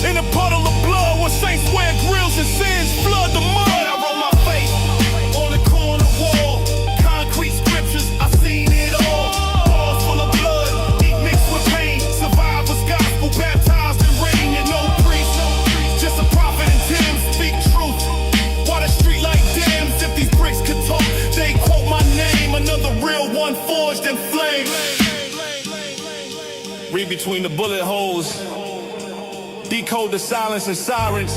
in a puddle of blood where saints wear grills and sins flood the mud. I wrote my face on the corner wall. Concrete scriptures, I seen it all. Bars full of blood, ink mixed with pain. Survivors gospel baptized in rain. And no priest, just a prophet and Tim speak truth. Why the street like dams? If these bricks could talk, they quote my name. Another real one forged in flame. Read between the bullet holes, decode the silence and sirens.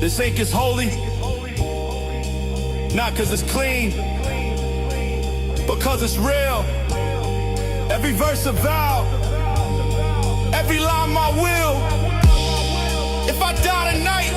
This ink is holy, not cause it's clean, but cause it's real. Every verse a vow, every line my will. If I die tonight,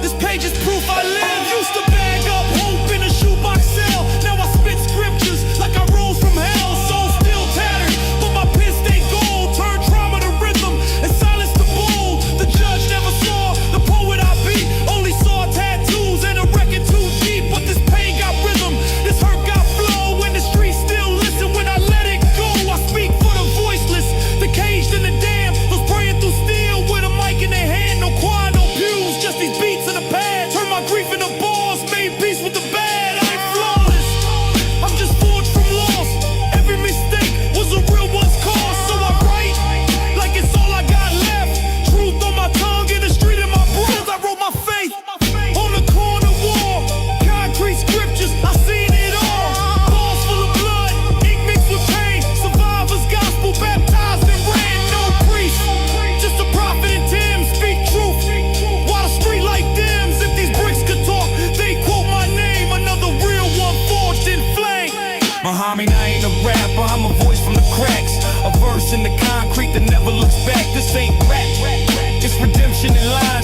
this page is proof I live. Used to bag up hope in a shoebox cell. Now I spit scriptures like I rose from hell. Soul still tattered, but my pen stay gold. Turn trauma to rhythm and silence the bull. The judge never saw the poet I be. Only saw tattoos and a record too deep. But this pain got rhythm, this hurt got flow. And the streets still listen when I let it go. I speak for the voiceless, the caged and the damned. Those praying through steel with a mic in their hand. No choir, no pews, just these beats in the pad. Turn my grief into bars, made peace with the bad. I ain't flawless, I'm just forged from loss. Every mistake was a real one's cause. So I write like it's all I got left. Truth on my tongue, in the street in my breath. I wrote my faith on the corner wall. Concrete scriptures, I seen it all. Balls full of blood, ink mixed with pain. Survivors gospel baptized in rain. No priest, just a prophet and Tim speak truth. Why the street like dims? If these bricks could talk, they quote my name. Another real one forged in flame. Muhammad, I ain't a rapper, I'm a voice from the cracks. A verse in the concrete that never looks back. This ain't rap, it's redemption. Passion and line.